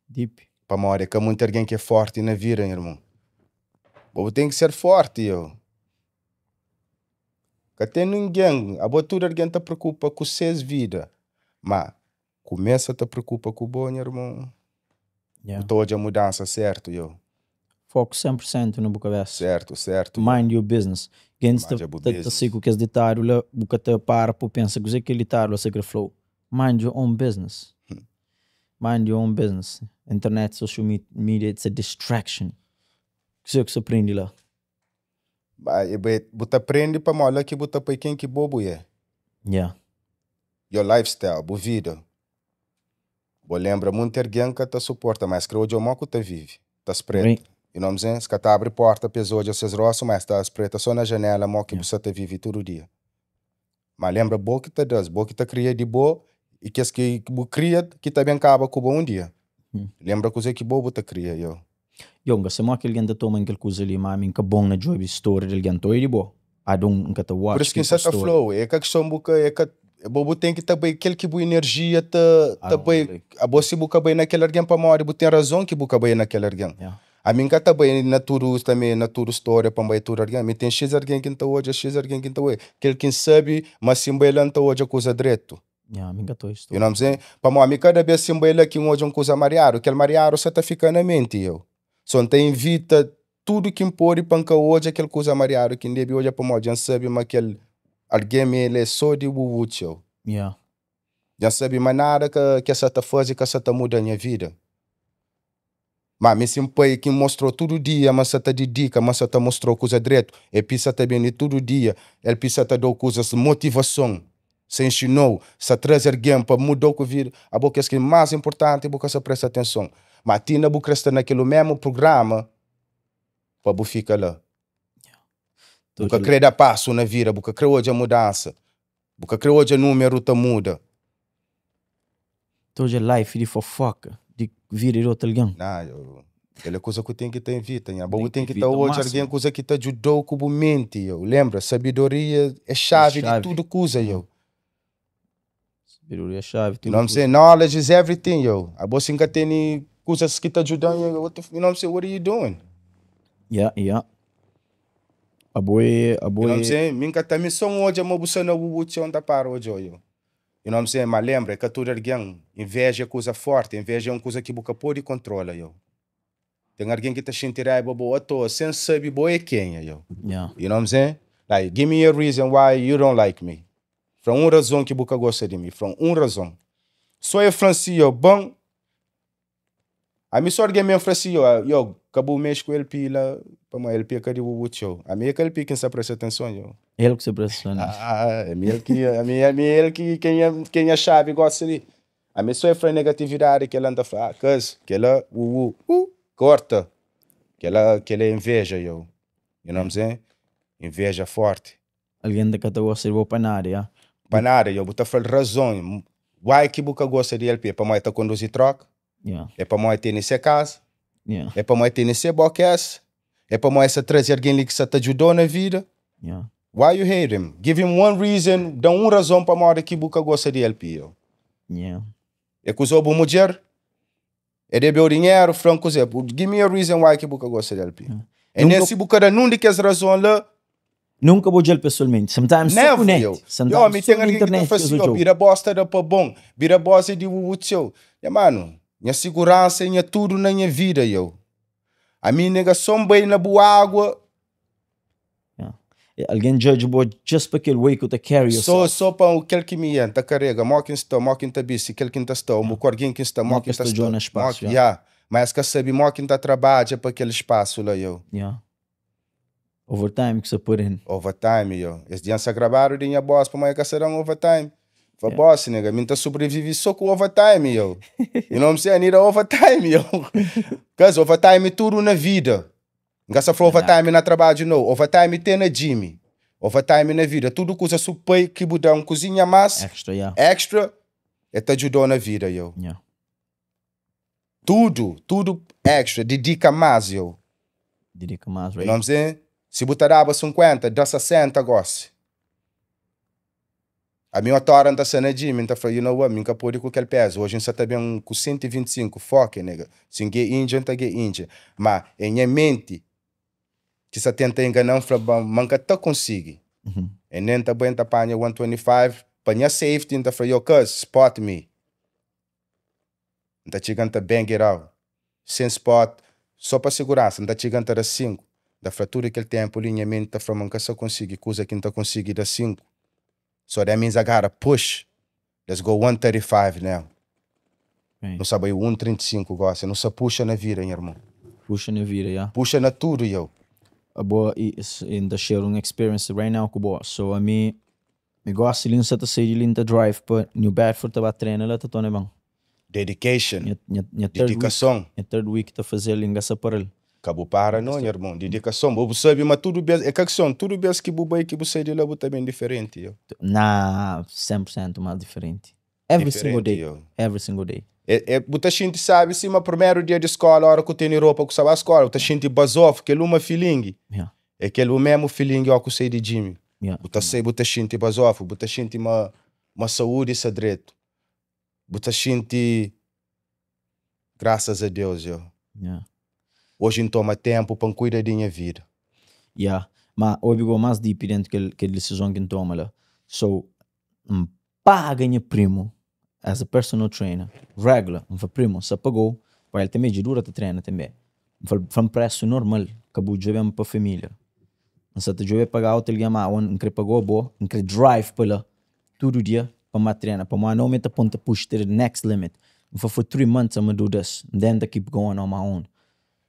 Speaker 2: Deep.
Speaker 1: Para morrer, que muito alguém que é forte na vida, irmão. Ou tem que ser forte, eu. Que tem ninguém, a botura alguém te preocupa com suas vidas, mas começa a te preocupa com o bom, irmão.
Speaker 2: Yeah.
Speaker 1: Toda a mudança, certo, eu.
Speaker 2: Foco 100% na boca cabeça.
Speaker 1: Certo.
Speaker 2: Mind your business. Quem está sigo que é detalhe lá, boca te para por pensa que aquele detalhe é que flow. Mind your own business. Mind your own business. Internet, social media, it's a distraction. O que você aprende lá?
Speaker 1: Você aprende para mola que você para quem que bobo é.
Speaker 2: Yeah.
Speaker 1: Your lifestyle, boa vida. Bo lembra muito alguém que te suporta, mas que hoje é o que te vive. Tá espreita.
Speaker 2: Right.
Speaker 1: You know what I'm saying? Se te abre porta, pessoa de seus rostos, mas tá espreita só na janela, mo que você te vive todo dia. Mas lembra boa que te das, boa que te cria de boa, e que as que cria, que também acaba com um dia. Lembra coisa que bobo te cria, eu.
Speaker 2: Jonga, se mo aquele gente toma aquele coisa ali, mas que bom na job story del gente aí de boa. I don't get to watch.
Speaker 1: Por isso que isso tá flow, é que a questão boca, é que bobo tem que também aquele que boa energia tá bem, a você boca bem naquele alguém para morrer, bobo tem razão que boca bem naquele alguém.
Speaker 2: Yeah.
Speaker 1: A mim que tá bem na tudo também, na tudo história para bem tudo alguém, me tem x alguém que tá hoje, x alguém que tá hoje. Aquele que sabe, mas simbola tá hoje a coisa direto.
Speaker 2: Yeah, me engatou isso.
Speaker 1: You know what I'm saying? Para mim cada vez simbola que hoje uma coisa mariado, aquele mariado só tá ficando na mente, eu. Só te invita tudo que impõe para que hoje aquele coisa mariado que deve hoje para mim, já sabe, mas aquele alguém me ele é só de útil.
Speaker 2: Yeah.
Speaker 1: Já sabe mais nada que essa tá fazendo, que essa tá mudando a minha vida. Mas me simples que mostrou todo dia, mas tá de dica, mas tá mostrou coisa direito. E pisa também todo dia, ele pisa tá dando coisas de motivação. Se ensinou, se trazer alguém para mudar o que vir, a boca é mais importante, a boca se presta atenção. Mas tinha boca estar naquele mesmo programa, para boca ficar lá. Boca querer dar passo na vida, boca querer hoje a mudança, boca querer hoje o número tá muda.
Speaker 2: Toda life de fofoca, de vida de outro alguém.
Speaker 1: Não, aquela coisa que tem que ter em vida. Eu tem que ter hoje alguém coisa que te ajudou com a mente. Lembra, sabedoria é chave de tudo coisa.
Speaker 2: Sabedoria é chave.
Speaker 1: You know what I'm saying? Knowledge is everything. A você nunca tem coisas que te ajudam. You know what I'm saying? What are you doing?
Speaker 2: Yeah. A boy.
Speaker 1: You know what I'm saying? Minha também são hoje, mas você não vai onde para hoje. You know what I'm saying? Mas lembra que todo alguém inveja é coisa forte, inveja é uma coisa que você pode controlar. Tem alguém que está sentindo raiva, sem saber boa é quem.
Speaker 2: Yeah.
Speaker 1: You know what I'm saying? Like, give me a reason why you don't like me. From uma razão que você gosta de mim. From uma razão. Só eu francio, bom. A mim só alguém me francio, acabou o mês com ele pila, para ele pica de o show. A mim é que ele pica sem prestar atenção,
Speaker 2: Ele que se presta
Speaker 1: ele que quem é chave gosta de. A mim só é fra negatividade que ele anda falando, que ela corta, que ela inveja, You know what I'm saying? Inveja forte.
Speaker 2: Alguém da que gosta de para nada,
Speaker 1: Para nada, você fala razão. Why que você gosta de ele? Para mais conduzir troca? É para mais ter nessa casa? É para mais ter nesse boquete? É para mais trazer alguém que te ajudou na vida? Why you hate him? Give him one reason, dá uma razão para mais que você gosta de ele. É que usou a mulher? É de o dinheiro, franco, give me a reason why que você gosta de ele. E nesse você não diz que as razões lá.
Speaker 2: Nunca vou dizer pessoalmente. Sometimes
Speaker 1: never,
Speaker 2: sometimes
Speaker 1: me tem alguém que tá fazendo, vira bosta da para bom, vira bosta de o seu. Mano, minha segurança é tudo na minha vida, A minha negação bem na boa água.
Speaker 2: Alguém judge about just porque ele way que te carry yourself.
Speaker 1: Só para aquele que me entra, carrega, moquem está bici, aquele que está, o alguém que está, moquem está
Speaker 2: espaço.
Speaker 1: Mas que sabe, moquem está trabalha para aquele espaço lá,
Speaker 2: Overtime que você pôr in.
Speaker 1: Overtime, Esse dia se gravaram de minha boss para mais caçarão overtime. Foi boss, nega, minha sobrevive só com overtime, You know what I'm saying? I need overtime, Because overtime é tudo na vida. Gasta for overtime na trabalho, não. Overtime tem na gym. Overtime na vida. Tudo coisa super que mudar uma cozinha mais. Extra. É te ajudou na vida, Tudo extra. Dedica mais,
Speaker 2: Dedica mais,
Speaker 1: right? You know what I'm saying? Se você dava 50, dá 60, gosta. A minha tora anda na gym, então falei, you know what, minha pode com aquele peso. Hoje você está bem com 125, foca, nega. Se ninguém inja, tá inja. Mas em minha mente, que você tenta enganar, manca tá consegue. E nem tá bem, tá panha 125, panha safety, então falei, spot me. Então chegando tá bang it out. Sem spot, só para segurança, então chegando tá 5. Da fratura que ele tem, por linha mente, tá falando, manca só consegue, coisa que não tá consegue da 5. So that means I gotta push. Let's go 135 now. Não sabe 135 gosta. Não se puxa na vida, irmão.
Speaker 2: Puxa na vida,
Speaker 1: Puxa na tudo,
Speaker 2: A boa in the sharing experience right now com boa. So a mim gosto de linha sair de linha drive para New Bedford para treinar lá tá tão bom.
Speaker 1: Dedication. Dedicação.
Speaker 2: A third week tá fazer linha para
Speaker 1: Cabo para não, irmão. Dedicação. Você sabe, mas tudo bem. É que são tudo bem que você que você de lá você bem diferente,
Speaker 2: Na 100% mais diferente. Every single day. Every single day.
Speaker 1: Muita gente sabe, sim, mas primeiro dia de escola, a hora que eu tenho roupa que sabe a escola, muita gente basof, que é uma feeling. É que é o mesmo feeling que eu sei de Jimmy. Muita gente basof, muita gente uma saúde e direito. Muita gente, graças a Deus, hoje não toma tempo para cuidar da minha vida.
Speaker 2: Mas hoje eu mais deep dentro que a decisão que toma lá. So, paga minha primo as a personal trainer, regular, primo, se pagou, para ele também de dura te treina também. Foi um preço normal, que eu já para a família. Se tu já pagar o teu gama, um que pagou bom, um que drive para lá, todo dia, para my treina, para my no me to push to the next limit. For 3 months I'm gonna do this, and then I keep going on my own.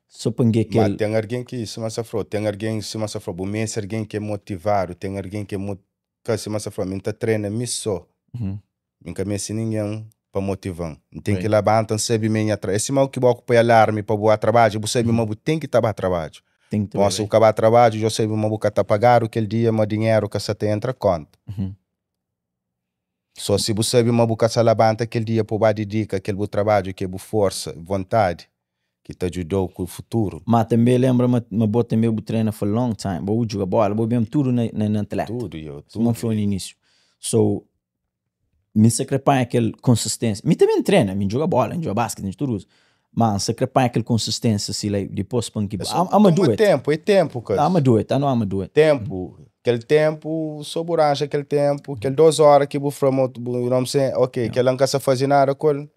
Speaker 2: So pangue que
Speaker 1: Mas tem alguém que se massa fro, tem alguém se massa fro, o mês alguém que é motivado, tem alguém que se massa fro, minta treina misso. Nunca me se ninguém para motivar. Tem que lá bantam sabe minha atrás. Esse mal que boco para alarme para boa trabalho, você sabe mas tem que estar trabalho. Posso acabar trabalho, eu sei uma boca tá pagar aquele dia, mas dinheiro que você tem entra conta. Só se você sabe uma boca salabanta aquele dia para dedicar aquele trabalho que é força, vontade. Que te ajudou com o futuro.
Speaker 2: Mas também lembra-me, eu também treino for long time. Eu jogo bola, eu mesmo tudo na atleta.
Speaker 1: Tudo,
Speaker 2: tudo. Não foi no início. So, me sacrifica aquela consistência. Me também treina, me joga bola, me joga basquete, tudo. Mas sacrifica aquela consistência, assim, like, depois para que... I'm do it.
Speaker 1: É tempo, cara.
Speaker 2: I'm do it, I know I'm do it.
Speaker 1: Tempo. Aquele tempo, sobranja aquele tempo, aquele 2 horas que eu não sei, ok, que ela não quer fazer nada com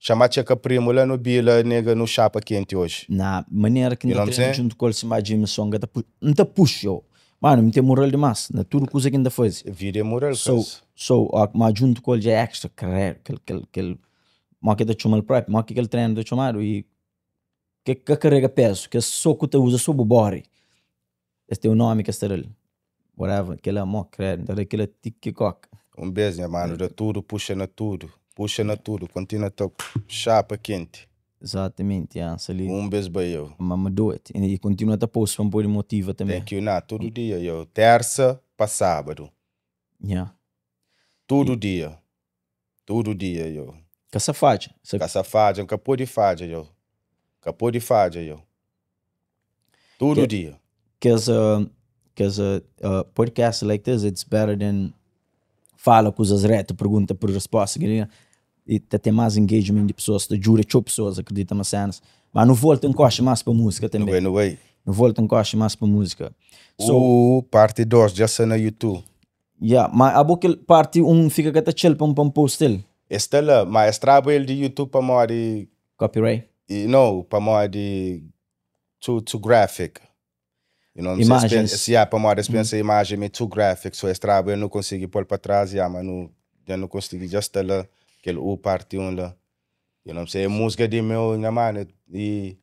Speaker 1: chamar-te a primo lá no bila, nega no chapa quente hoje.
Speaker 2: Na maneira que não treina junto com ele, se imagina, não te puxa. Mano, não tem moral demais, na tudo coisa que ainda faz.
Speaker 1: Vida é moral,
Speaker 2: mas junto com ele já é extra, carreira, mas que te chama o próprio, mas que ele treina te chamado e que carrega peso, que só que te usa sobre o body. Este é o nome que está ali. Whatever, que ele é mó, credo, daquele tique-coque.
Speaker 1: Beijo, mano, de tudo, puxa na tudo. Puxa na tudo, continua a chapa quente.
Speaker 2: Exatamente, ali.
Speaker 1: Beijo para eu.
Speaker 2: Mas do it. E continua a pôr para pôr motiva também.
Speaker 1: Thank you, todo dia, eu. Terça para sábado. Todo dia. Todo dia, eu.
Speaker 2: Caça faja.
Speaker 1: Caça faja, capô de faja, eu. Capô de faja, eu. Todo dia.
Speaker 2: Because a podcast like this, it's better than fala coisas retas, pergunta por resposta. E tem mais engagement de pessoas, te jura, pessoas acreditam nas cenas. Mas não volta encosta mais para música também. Não volta encosta mais para música.
Speaker 1: Parte 2 já está no YouTube.
Speaker 2: Mas a boca parte 1 fica que está chill para um post dele.
Speaker 1: Está lá, mas trabalho de YouTube para mim de...
Speaker 2: Copyright?
Speaker 1: Não, para mim de... To graphic.
Speaker 2: Imagens.
Speaker 1: Se para mim dispensa imagem é too graphic, so esse trabalho eu não consigo pôr para trás, mas já não consigo, já está lá. Aquele parte 1 lá. Eu não sei, a música de meu, mano, e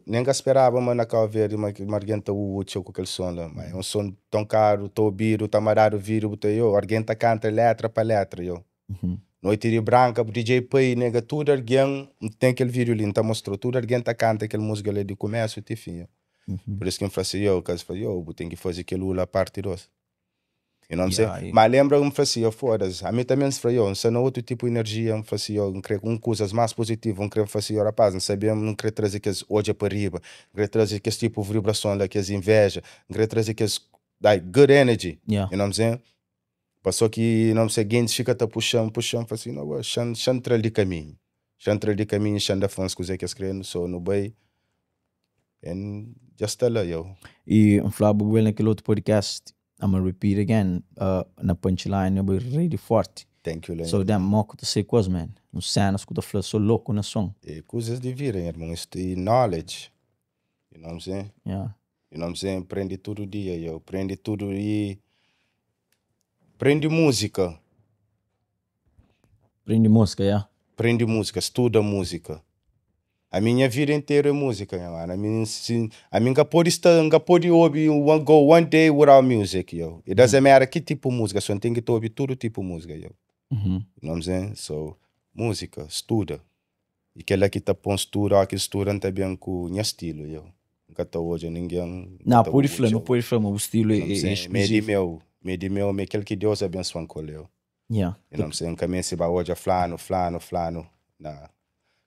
Speaker 1: nem que esperava, mas naquela vez, mas alguém tá útil com aquele som lá, mas é um som tão caro, tô ouvindo, tá marado, vídeo, alguém tá canta letra para letra, eu. Noite de branca, DJ Pai, nega, tudo alguém, tem aquele vídeo ali, tá mostrou, tudo alguém tá canta aquela música ali de começo até fim, Por isso que eu falei, eu tenho que fazer aquilo lá parte 2. Eu não sei, mas lembra me fazia foda-se. A mim também se falou, se não outro tipo de energia, me fazia, não queria coisas mais positivas, não queria fazer rapaz, não sabia, não queria trazer que hoje para riba, não queria trazer que tipo de vibração, que as inveja, não queria trazer que like good energy. You know what I'm saying? Passou que não sei, gente fica tá puxando, assim, não, chantra de caminho, chanda fãs coisas que as criando, só no bem. E já está lá eu.
Speaker 2: E um flabo well naquele outro podcast. I'm gonna repeat again, na punchline, eu vou really forte.
Speaker 1: Thank you, Lenny.
Speaker 2: So, damn, moco to say coisas, man. No cenas que eu tô so louco na som.
Speaker 1: E coisas de vida, irmão. Isso é knowledge. You know what I'm saying?
Speaker 2: Yeah.
Speaker 1: You know what I'm saying? Prende todo dia, eu. Prende tudo e... Prende música.
Speaker 2: Prende música, yeah.
Speaker 1: Prende música, estuda música. A minha vida inteira é música, mano. A minha pode ouvir go one day without music, yo. It doesn't matter que tipo de música, só tem que ouvir todo tipo de música, yo. You know what I'm saying? So, música, estuda. E aquela que tá pondo estuda, que estuda também com o meu estilo, yo. Nunca tá hoje ninguém...
Speaker 2: Não, pode falar, o estilo é exclusivo.
Speaker 1: Meu, aquele que Deus abençoe com ele, yo.
Speaker 2: Yeah.
Speaker 1: You know what I'm saying? Caminho se vai hoje flano. Nah.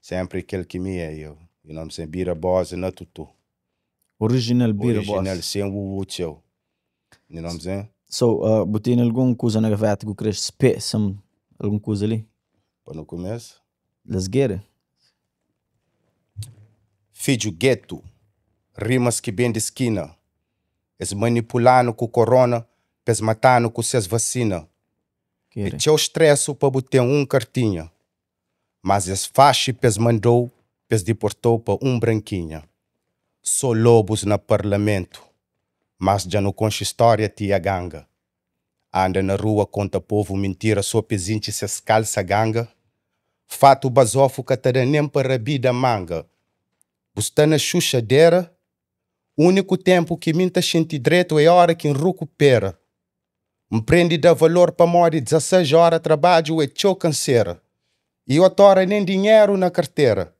Speaker 1: Sempre aquele que me é, eu. You know what I'm saying? Bira boss não tudo.
Speaker 2: Original bira boss.
Speaker 1: Original, sem o útil. You know what I'm saying?
Speaker 2: So, botei alguma coisa na gaveta que eu queria espessar, alguma coisa ali?
Speaker 1: Para no começo?
Speaker 2: Let's get it.
Speaker 1: Filho gueto, rimas que bem de esquina. Es manipulando com corona, pes matando com seus vacina. E teu estresso para botar cartinha. Mas es fache pes mandou, pes deportou para branquinha. Só lobos na parlamento, mas já não concha história tia ganga. Anda na rua, conta povo mentira, só pezinche se calça ganga. Fato basofo catara nem para rabida manga. Busta na xuxa dera. O único tempo que minta sente direito é a hora que recupera. Empreende dá valor para morrer 16 horas trabalho é tchau canseira. E outra hora nem dinheiro na carteira.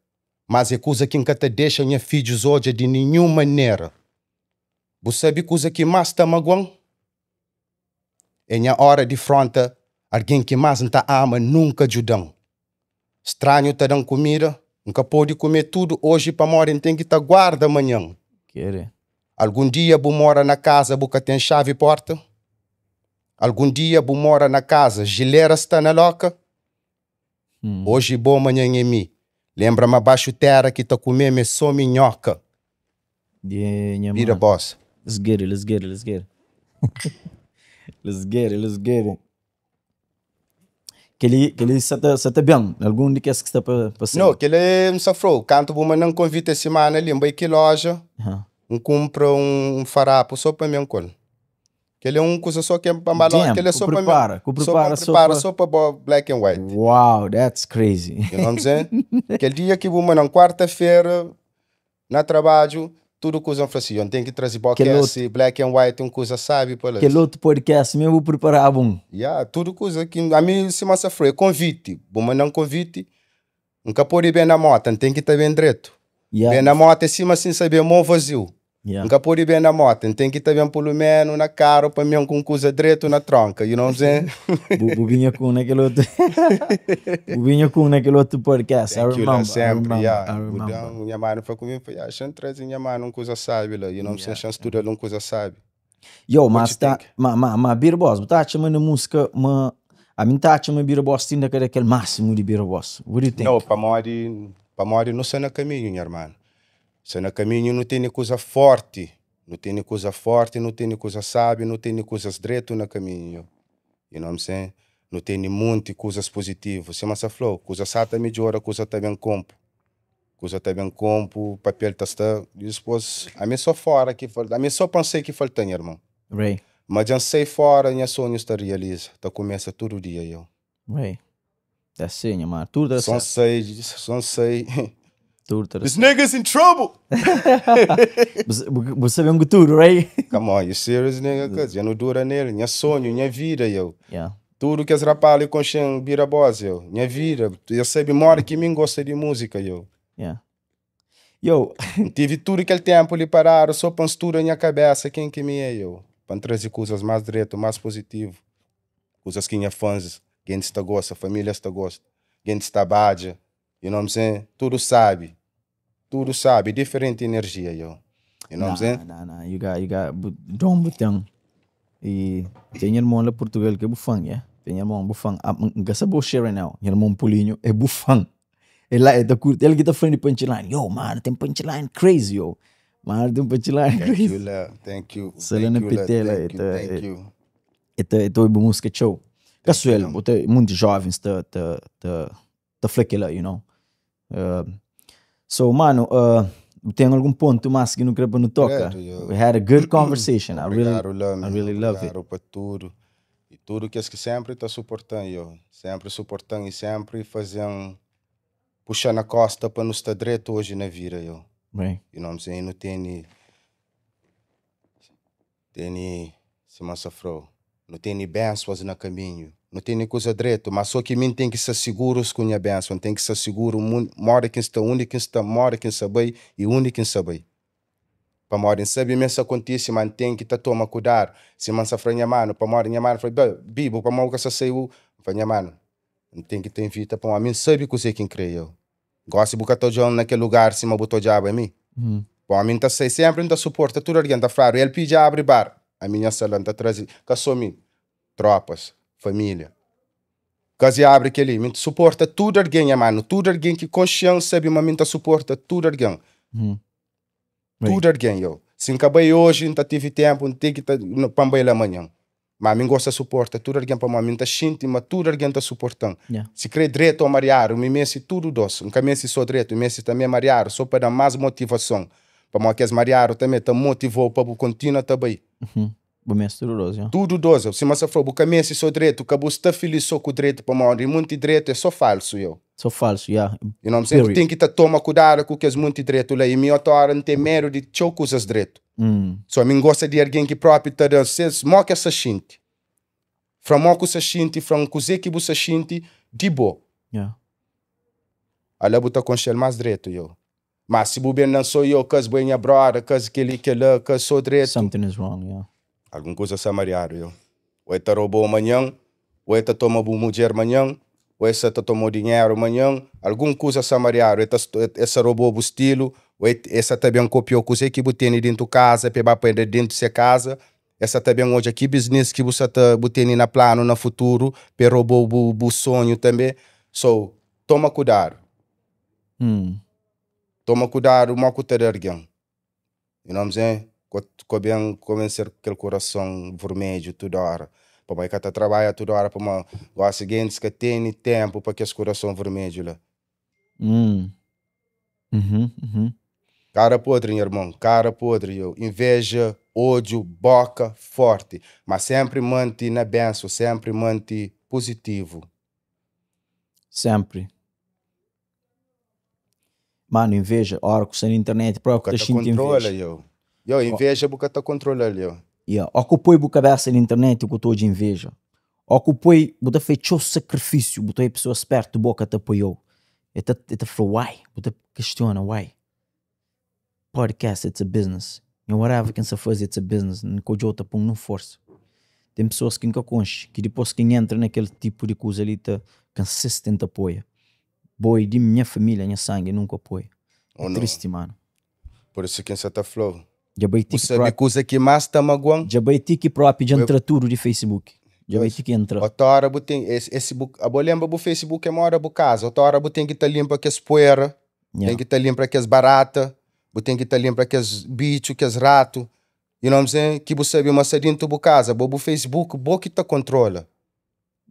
Speaker 1: Mas é coisa que nunca te deixa minha filhos hoje de nenhuma maneira. Você sabe coisa que mais tá magoando? É minha hora de fronta, alguém que mais não tá ama nunca ajudam. Estranho tá dando comida, nunca pode comer tudo hoje para morrer, tem que tá guarda amanhã.
Speaker 2: Querer.
Speaker 1: Algum dia bu mora na casa, boca tem chave e porta. Algum dia bu mora na casa, geleira está na loca. Hoje bom amanhã em mim. Lembra-me abaixo terra que tá comendo só minhoca.
Speaker 2: Yeah,
Speaker 1: Vira boss.
Speaker 2: Let's get it, let's get it, let's get it. Let's get it, let's get it. Que ele está bem. Algum de que está para ser?
Speaker 1: Não, que ele me safrou. Canto bom, mas não convite semana ali, vai que loja. Compra um farapo só para mim, col. Que ele é coisa só que é para malão, que ele é só para mim. Prepara só para black and white.
Speaker 2: Wow, that's crazy.
Speaker 1: You know what I'm saying? Aquele dia que vou na quarta-feira na trabalho, tudo coisa assim, tem que trazer podcast, black and white, coisa sabe para
Speaker 2: aquele outro podcast mesmo vou preparar bom.
Speaker 1: Tudo coisa que a mim se massa foi convite, bom não convite. Nunca pode ir bem na moto, tem que estar bem direito. Bem na moto, cima sem saber mão vazio. Nunca pode ir bem na moto, tem que estar bem pelo menos na cara para mim com coisa direito na tronca, you know what I'm saying?
Speaker 2: Bubinha com naquele outro. Bubinha com naquele outro podcast.
Speaker 1: Thank you lá sempre,
Speaker 2: I remember.
Speaker 1: Minha mãe foi comigo, foi a gente traz minha mãe coisa sabe lá, you know what I'm saying? Chance tudo coisa sabe.
Speaker 2: Yo, mas tá, mas Bira Boss, tá chamando música, a mim tá chamando Bira Boss ainda que aquele máximo de Bira Boss. What do you think?
Speaker 1: Não, para morrer não sei na caminho, minha irmã. Se na caminho não tem coisa forte, não tem coisa forte, não tem coisa sábia, não tem coisas direito na caminho. You know what I'm saying? Não tem muitas coisas positivas. Se massa flow, coisa sata melhora, coisa tá bem compo. Coisa tá bem compo, papel tá está. Depois, a mim só fora que falta, a mim só pensei que falta, irmão.
Speaker 2: Ray.
Speaker 1: Mas já sei fora, minha sonho está realiza. Tá começa todo dia eu.
Speaker 2: Ray. That's it, minha mãe. Tudo
Speaker 1: só sei.
Speaker 2: This
Speaker 1: nigga's in trouble.
Speaker 2: Você vem com tudo, right?
Speaker 1: Come on, you serious, nigga? Já não dura nele. Minha sonho, minha vida, eu.
Speaker 2: Yeah.
Speaker 1: Tudo que as rapazes consciem vira voz, eu. Minha vida. Eu sei memória que mim gosta de música, eu.
Speaker 2: Yeah. Yo.
Speaker 1: Tive tudo aquele tempo ali parado, só para tudo na minha cabeça, quem que me é, eu. Para trazer coisas mais direto, mais positivo. Coisas que minha fãs, quem está gosta, família está gosta. Quem está badia. You know what I'm saying? Tudo sabe, diferente energia, yo. You know what I'm saying?
Speaker 2: Nah, you got dom butang. E tem irmão lá Portugal que é bufang, yeah? Tem irmão bufang. Nunca sabe o share right now. Irmão Pulinho é bufang. Ele tá curto, ele que tá falando de punchline. Yo, mano, tem punchline crazy, yo. Mano, tem punchline crazy.
Speaker 1: Thank you.
Speaker 2: Selena Pitela,
Speaker 1: thank you.
Speaker 2: Então é boa música show. Casuel, muito jovens tá flequela, you know. So, mano, tem algum ponto mais que não quero para não tocar? We had a good conversation. I really love it.
Speaker 1: Para tudo. E tudo que sempre está suportando, eu. Sempre suportando e sempre fazendo, puxando a costa para nos estar direito hoje na vida, eu.
Speaker 2: Right.
Speaker 1: You know what I'm saying? Não tem se massa fro. Não tem bênçãos no caminho. Não tem coisa direito, mas só que mim tem que ser seguro com a minha bênção, tem que ser seguro, mora quem está, único quem está, mora quem sabe e único quem sabe. Para morar em saber mesmo acontece, mas tem que tomar cuidado. Se man safra minha mano, para morar minha mano, bibo, para morar que saiu, para minha mano, tem que ter vida para mim sabe que você quem creio. Gosto de botar John naquele lugar, se me botou diabo em mim. Para mim tá sei sempre não suporta tudo alguém tá fraro, ele pede abre bar, a minha sala tá trazendo, caçou-me tropas. Família. Caso abre aquele, me suporta tudo alguém, mano. Tudo alguém que consciência sabe, mas me suporta tudo alguém. Tudo alguém, eu. Se acabei hoje, não tive tempo, não tem que estar para amanhã. Mas me gosta de suporta tudo alguém para mim, tá sentindo, mas tudo alguém está suportando.
Speaker 2: Yeah.
Speaker 1: Se crê direito ao mariar, me messe tudo doce. Nunca me só direito, me também mariar, só para dar mais motivação. Para que as mariar também te motivou para continuar também.
Speaker 2: Bom, é tudo já.
Speaker 1: Tudo doze. Se você for, buca messi só direito, que você está feliz só com o direito para morrer. Muito direito é só falso, eu.
Speaker 2: Só falso, yeah.
Speaker 1: You know, você tem que tomar cuidado com o que é muito direito lá. E minha hora não tem medo de chocar coisas direito. Só me gosta de alguém que próprio está dando. Vocês moca essa gente. From moca essa gente, from cozer que você gente, de boa.
Speaker 2: Yeah.
Speaker 1: Ela bota com o mais direito, eu. Mas se o bem não sou eu, que as boinha brother, que as que sou direito.
Speaker 2: Something is wrong, yeah.
Speaker 1: Alguma coisa samariado, eu. Ou está roubou amanhã, ou está toma boa mulher amanhã, ou está tomou dinheiro amanhã, alguma coisa samariado, essa roubou o estilo, ou essa também copiou coisa que você tem dentro de casa, para dentro de sua casa, essa também hoje aqui business que você tem na plano, no futuro, para roubou o sonho também. So, toma cuidado. Toma cuidado, mal com ter alguém. You know what I'm saying? Bem convencer aquele coração vermelho toda hora. Para mim que está trabalha toda hora para mim. O seguinte que tem tempo para que esse coração vermelho lá. Cara podre, irmão. Cara podre, eu. Inveja, ódio, boca forte. Mas sempre mante na benção, sempre mante positivo.
Speaker 2: Sempre. Mano, inveja, a hora que você na internet, próprio que
Speaker 1: controla, eu. Eu, inveja porque tá controlando, eu.
Speaker 2: Yeah. Ocupei a cabeça na internet com todo de inveja. Ocupei, você fez o sacrifício, você é pessoa esperta, boca te apoiou. E te falou, why? Você questiona, why? Podcast, it's a business. E whatever que você faz, it's a business. Não coisa outra, põe não força. Tem pessoas que nunca conhecem, que depois que entra naquele tipo de coisa ali, tá consistente apoia. Boi de minha família, minha sangue, nunca apoia. É triste, mano.
Speaker 1: Por isso que você tá falando.
Speaker 2: Você
Speaker 1: sabe coisa que mais tá magoando?
Speaker 2: Já baiti que próprio de entrar tudo de Facebook. Já baiti que entra.
Speaker 1: Outra hora tem esse a lembra do Facebook é uma hora do casa. Outra hora tem que estar limpa que as poeira, tem que estar limpa que as barata, tem que estar limpa que as bicho, que as rato. You know what I'm saying? Que você sabe uma dentro do casa, bo Facebook, bo que tá controla.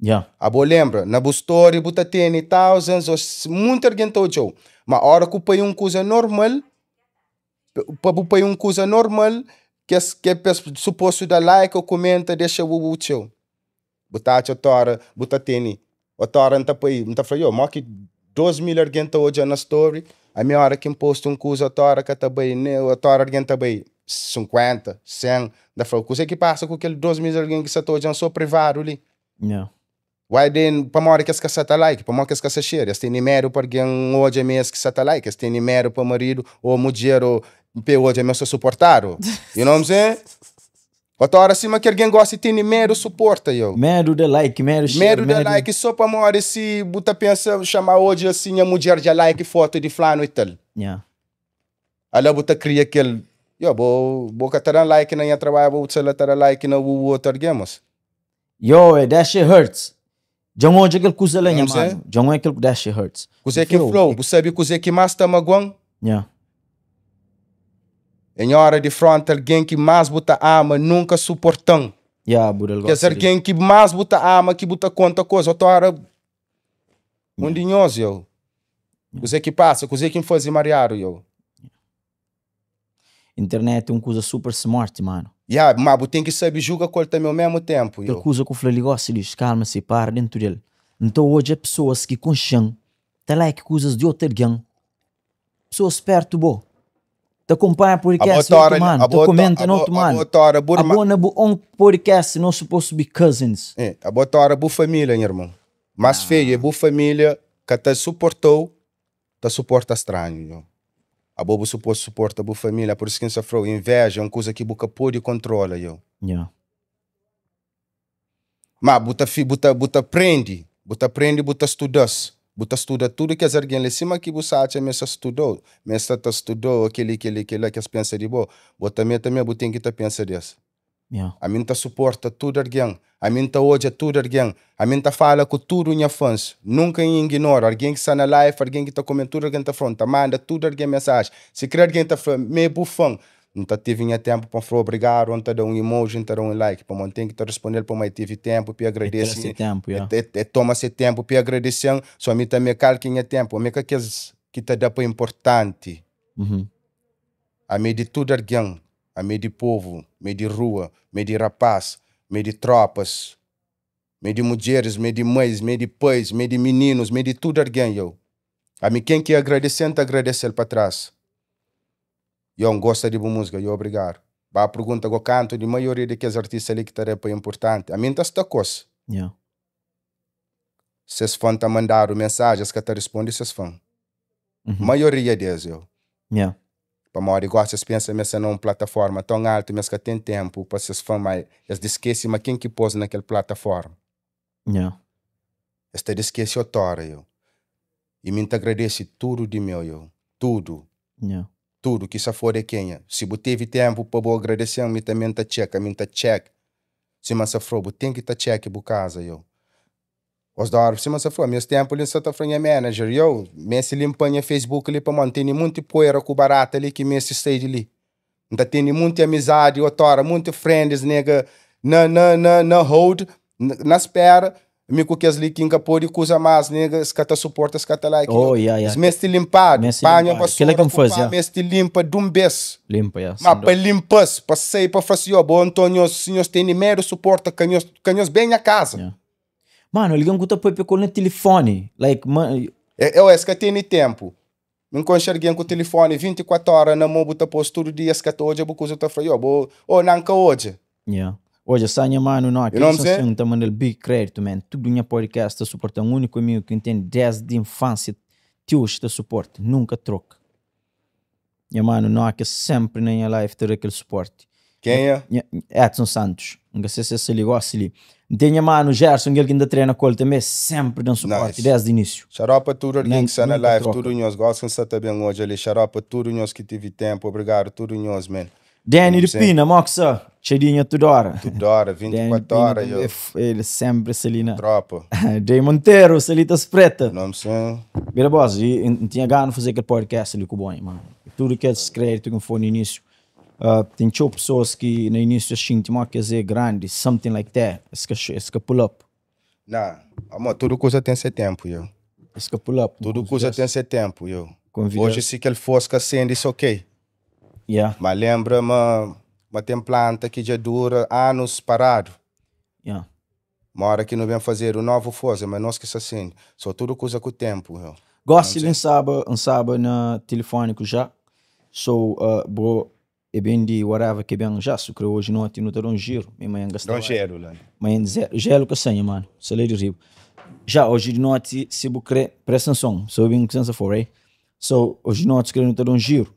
Speaker 2: Yeah.
Speaker 1: A lembra, na story, buta tem thousands, muita gente tá o mas a hora que põe uma coisa normal, para põe uma coisa normal, que é suposto dar like ou comenta, deixa o teu. Buta a tora, buta teni. A tora não tá põe, não tá falando, eu, que 2.000 gente hoje na story, a minha hora que posto uma coisa, a tora que tá bem, a tora alguém tá bem 50, 100, da falou, coisa que passa com aquele 2.000 gente que está hoje só privado ali.
Speaker 2: Yeah.
Speaker 1: Why then, para mora que está like, para mora que está share, este número para alguém hoje mesmo que está like, este número para marido ou mulher ou para hoje mesmo suportar, you know what I'm saying? Outra hora cima que alguém gosta de ter número suporta eu.
Speaker 2: Medo de like, medo de share,
Speaker 1: medo de like só para mora se buta pensa chamar hoje assim a mulher de like foto de flano e tal.
Speaker 2: Yeah.
Speaker 1: Ela buta cria aquele, yo, boca terá like na minha trabalho, vou se terá like na outro games.
Speaker 2: Yo, that shit hurts. Jango aquele coisa lá, mano. Jango aquele that shit hurts.
Speaker 1: Coisa que flow, você sabe coisa que mais tá magoando?
Speaker 2: Yeah.
Speaker 1: Em hora de front, alguém que mais buta ama, nunca suportam.
Speaker 2: Yeah, budel.
Speaker 1: Que é alguém que mais buta ama, que buta conta coisa. Outra hora, ondinhoso, eu. Coisa que passa, coisa que faz mariado, eu.
Speaker 2: Internet é uma coisa super smart, mano.
Speaker 1: Yeah, mas tem que saber jogar com ele também ao mesmo tempo.
Speaker 2: Aquela coisa que o Flávio gosta diz, calma, se para dentro dele. Então hoje é pessoas que consciam, tá like coisas de outro alguém. Pessoas perto, bo. Te acompanha podcast, outro mano. Te comenta no outro mano. Abona um podcast, não suposto be cousins.
Speaker 1: É, a boa hora, boa família, irmão. Mas feio, é boa família que te suportou, te suporta estranho, yo. A bobo suporta a boa família, por isso que você falou, inveja é uma coisa que boca pode e controla, eu.
Speaker 2: Yeah.
Speaker 1: Mas buta aprende, buta estuda tudo que as alguém lá cima que você acha mesmo estudou, aquele que as pensa de boa, também tem que te pensar disso.
Speaker 2: Yeah.
Speaker 1: A mim suporta tudo alguém, a mim hoje tudo alguém, a mim fala com tudo minha fãs, nunca ignora alguém que está na live, alguém que está comentando, alguém está falando, manda tudo alguém mensagem, se quer alguém está falando, me bufão, não tive tempo para falar obrigado, não está dando um emoji, não está dando um like, para manter que responder para mais tive tempo para agradecer, toma esse tempo para agradecer, só me também calquinha tempo, me que está dá para importante, a mim de tudo alguém A meio de povo, meio de rua, meio de rapaz, meio de tropas, meio de mulheres, meio de mães, meio de pais, meio de meninos, meio de tudo alguém, eu. A mim quem que agradecendo, agradecer para trás. Eu gosto de boa música, eu obrigado. Ba pergunta que eu canto de maioria daqueles artistas ali que tarefa é importante. A mim tá esta coisa.
Speaker 2: Yeah.
Speaker 1: Se os fãs tá mandando mensagens que tá respondendo, se os fãs. Maioria deles, eu.
Speaker 2: Yeah.
Speaker 1: Para maior igual vocês pensam nessa numa plataforma tão alta, mas que tem tempo para vocês fãs, mas eles esquecem, mas quem que pôs naquela plataforma?
Speaker 2: Yeah.
Speaker 1: Este esquece o tora, eu. E me agradece tudo de meu, eu. Tudo.
Speaker 2: Yeah.
Speaker 1: Tudo que só for de quem. Se você teve tempo para vou agradecer, me também tá check. Se mas afro, tem que tá check por casa, eu. Os da se mas afro, meus tempos ali só tá frente manager, eu. Messi limpanha Facebook ali para manter muito poeira com barata ali que Messi stage ali. Então tem muita amizade, otora, muito friends, nega, na hold, na espera. Me com que as li que pode coisa mais, nega, escata suporta, escata like.
Speaker 2: Oh, yeah.
Speaker 1: Os meses limpado, panha
Speaker 2: Aquele que me faz,
Speaker 1: yeah. Meses limpa de bes.
Speaker 2: Limpa, yeah.
Speaker 1: Mas para limpas, passei para fazer, ó, bom Antônio, os senhores têm número, suporta, canhos bem a casa.
Speaker 2: Yeah. Mano, ligam com o teu pai no telefone. Like, man...
Speaker 1: Eu acho que tem tempo. Me enxerguei com o telefone 24 horas na mão, botar postura dias que hoje, eu vou coisa, oh, não que hoje.
Speaker 2: Yeah. Hoje, Sanya, mano, não, aquele assim, tá mandando big crédito, man. Tudo minha podcast suporta um único amigo que tem desde a infância, tio, está suporte, nunca troca. E, mano, não, que sempre na minha live ter aquele suporte.
Speaker 1: Quem é?
Speaker 2: Edson Santos. Não sei se você ligou ali. Tem, mano, Gerson, ele que ainda treina com ele também, sempre dando suporte, desde o início.
Speaker 1: Xaropa tudo alguém que está na live, tudo nós, gostam de estar bem hoje ali. Xaropa tudo nós que tive tempo, obrigado, tudo nós, man.
Speaker 2: Danny de Pina, moxa, cheirinha toda hora.
Speaker 1: Toda hora, 24 horas, eu.
Speaker 2: Ele sempre se ali na...
Speaker 1: Tropa.
Speaker 2: Jay Monteiro, Salitas Preta.
Speaker 1: Não sei.
Speaker 2: Vira, boss, e tinha ganho de fazer aquele podcast ali com o bom, mano. Tudo que eles crédito que foi no início. Tem pessoas que no início assim, tinham que dizer grande, something like that. Esse que pull up.
Speaker 1: Não, amor, tudo coisa tem seu tempo, eu.
Speaker 2: Esse que pull up.
Speaker 1: Tudo coisa tem seu tempo, eu. Hoje, se ele fosse acende, isso ok.
Speaker 2: Yeah.
Speaker 1: Mas lembra, uma tem planta que já dura anos parado.
Speaker 2: Yeah.
Speaker 1: Uma hora que não vem fazer o novo força, mas nós que se acende. Só tudo coisa com o tempo, eu.
Speaker 2: Gosto de um sábado na telefônico já. So, bro, é bem de whatever que bem já. Se creu hoje não tem um giro. Minha mãe gasta.
Speaker 1: Não gelo, lá.
Speaker 2: Mãe gelo que senha, mano. Salário de rio. Já hoje de noite, se você crê, presta atenção. So, bem que você for, right? So, hoje de noite, se crê não ter um giro.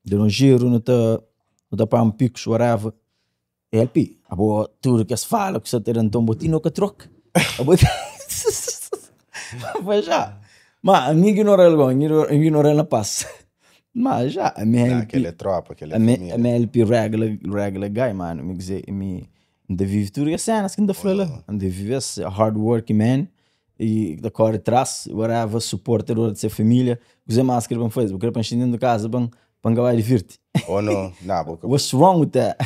Speaker 2: Dar um giro, não tá para um pico, whatever. LP, abo tudo que se fala, que você tem um botinho que troca. Abo mas já. Mas ninguém ignora na paz. Mas já, a minha LP...
Speaker 1: Aquele é tropa, aquele é
Speaker 2: família. A minha LP regular guy, mano. Me dizer, ainda vive tudo as cenas que ainda fala. Ainda vive esse hard working man. E da cor atrás, whatever, suporte de ser família. Usei máscara para fazer, porque eu penso dentro de casa, para acabar de vir-te.
Speaker 1: Ou não, não.
Speaker 2: What's wrong with that?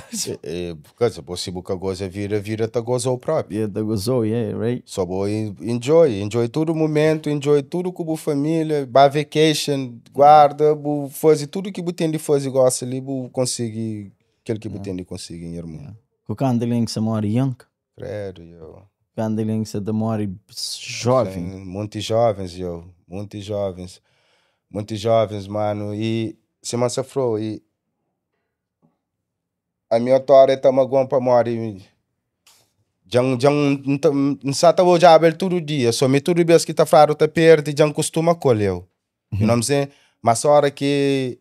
Speaker 1: Porque se você goza vira, tá gozou próprio.
Speaker 2: Yeah, tá gozou, yeah, right?
Speaker 1: Só vou enjoy todo o momento, enjoy tudo com a família, ba vacation, guarda, fazer tudo que você tem de fazer gosta ali, conseguir aquilo que você tem de conseguir, irmão.
Speaker 2: O candeling se mora young.
Speaker 1: Credo, eu.
Speaker 2: Candeling se demora jovem.
Speaker 1: Muitos jovens, eu. Muitos jovens, mano. E se me sofreu, e a minha história tá magão para morrer. Não sabe o jabel todo dia, só me tudo bem que tá fraco, tá perde, já costuma colher. You know what I'm saying? Mas a hora que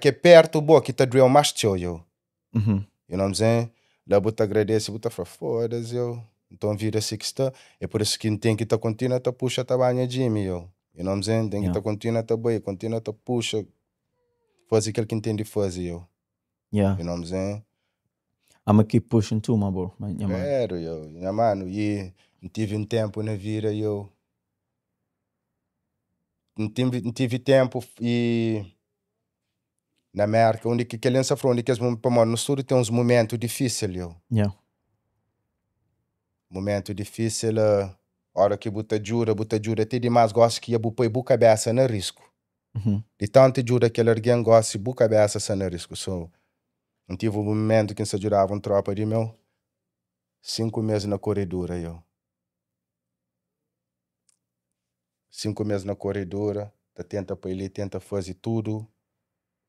Speaker 1: é perto, boa, que tá doendo mais tio, eu. You know what I'm saying? Lá você agradece, você fala, foda-se, eu. Então vira assim que está. É por isso que tem que tá continua, tá puxa, tá banha Jimmy, eu. You know what I'm saying? Tem que tá continua, tá bem, continua, tá puxa. Fazer aquilo que tem de fazer, eu.
Speaker 2: Yeah.
Speaker 1: You know what I'm saying?
Speaker 2: I'm gonna keep pushing too, my bro.
Speaker 1: Claro, eu. Minha mano, e tive tempo na vida, eu. Não tive tempo e na América, onde que ele sofreu, onde que no estudo tem uns momentos difíceis, eu.
Speaker 2: Yeah.
Speaker 1: Momento difícil, hora que buta jura, até demais gosta que ia pôr a cabeça no risco. De tanto ajuda que alguém gosta de boa cabeça sem risco. So, não tive um momento que se ajudava uma tropa de meu. 5 meses na corredora, eu. 5 meses na corredora, tá tenta para ele, tenta fazer tudo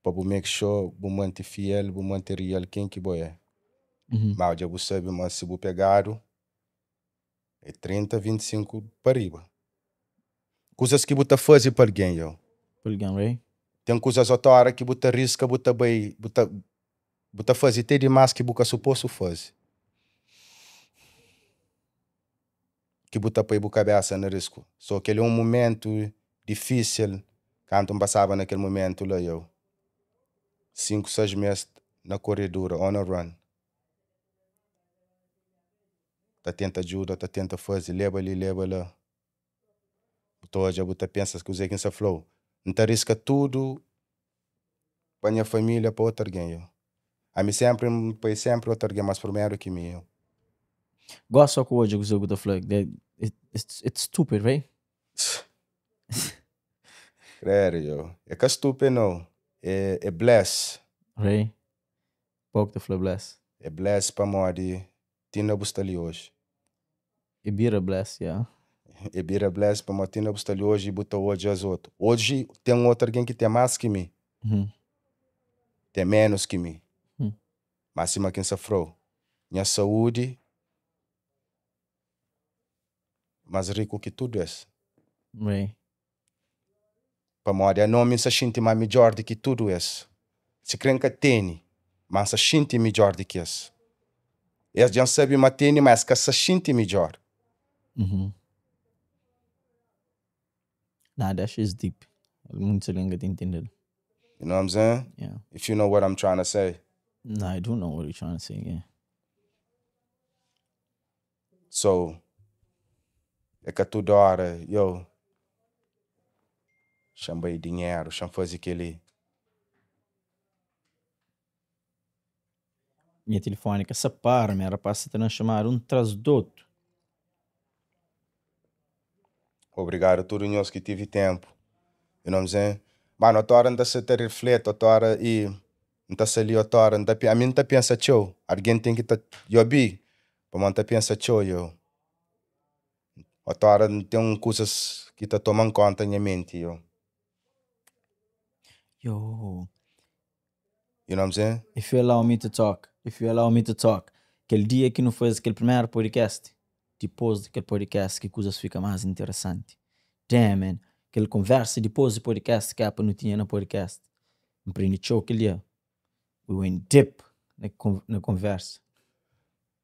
Speaker 1: para make sure, para manter fiel, para manter real quem que boy é. Mas já você sabe, mas se você pegado, é 30, 25 para riba. Coisas que você faz para alguém, eu. Tem coisas outra hora que você risca, você vai, você faz até demais que você suposto fazer. Que você põe a cabeça no risco. Só que ele é um momento difícil, quando passava naquele momento lá, eu. 5, 6 meses na corredora, on a run. Tá tenta ajuda, tá tenta fazer, leva ali, leva lá. Hoje você pensa que usei quem se flow. Não te arrisca tudo para minha família, para outro alguém. Eu. A mim sempre, para sempre outro alguém mais primeiro que mim.
Speaker 2: Gosto que hoje o jogo da flag. It's stupid, right?
Speaker 1: Claro, eu. É que é estúpido, não. É bless.
Speaker 2: Right? Pouco da flag bless.
Speaker 1: É bless para morrer. Tina bustali hoje.
Speaker 2: E bira bless, yeah.
Speaker 1: É bira bless para morrer. Tina bustali hoje e buta hoje as outras. Hoje tem um outro alguém que tem mais que mim. Tem menos que mim. Mas cima quem sofreu. Minha saúde, mais rico que tudo é.
Speaker 2: Right.
Speaker 1: Para morrer, não me se sente mais melhor do que tudo é. Se crê que tem, mas se sente melhor do que isso. Eles já sabem que tem, mas que se sente melhor.
Speaker 2: Nah, that shit is deep. Muito linga de entender.
Speaker 1: You know what I'm saying?
Speaker 2: Yeah.
Speaker 1: If you know what I'm trying to say.
Speaker 2: Nah, I do know what you're trying to say, yeah.
Speaker 1: So, é que toda hora, eu chamei dinheiro, chamo fazer aquele.
Speaker 2: Minha telefônica separa, me era para se transformar um tras do outro.
Speaker 1: Obrigado a todos nós que tive tempo. You know what I'm saying? Mas na hora não se te reflete, na hora e não se ali, na hora, a mim não pensa tchau. Alguém tem que estar, eu vi, para não pensa tchau, eu. Na hora tem coisas que está tomando conta na minha mente, eu.
Speaker 2: Yo.
Speaker 1: You know what I'm saying?
Speaker 2: If you allow me to talk, aquele dia que não fez aquele primeiro podcast, depois daquele podcast, que coisas ficam mais interessantes. Damn, man. Aquele conversa depois do podcast que a não tinha no podcast. Me prende aquele dia. We went deep na conversa.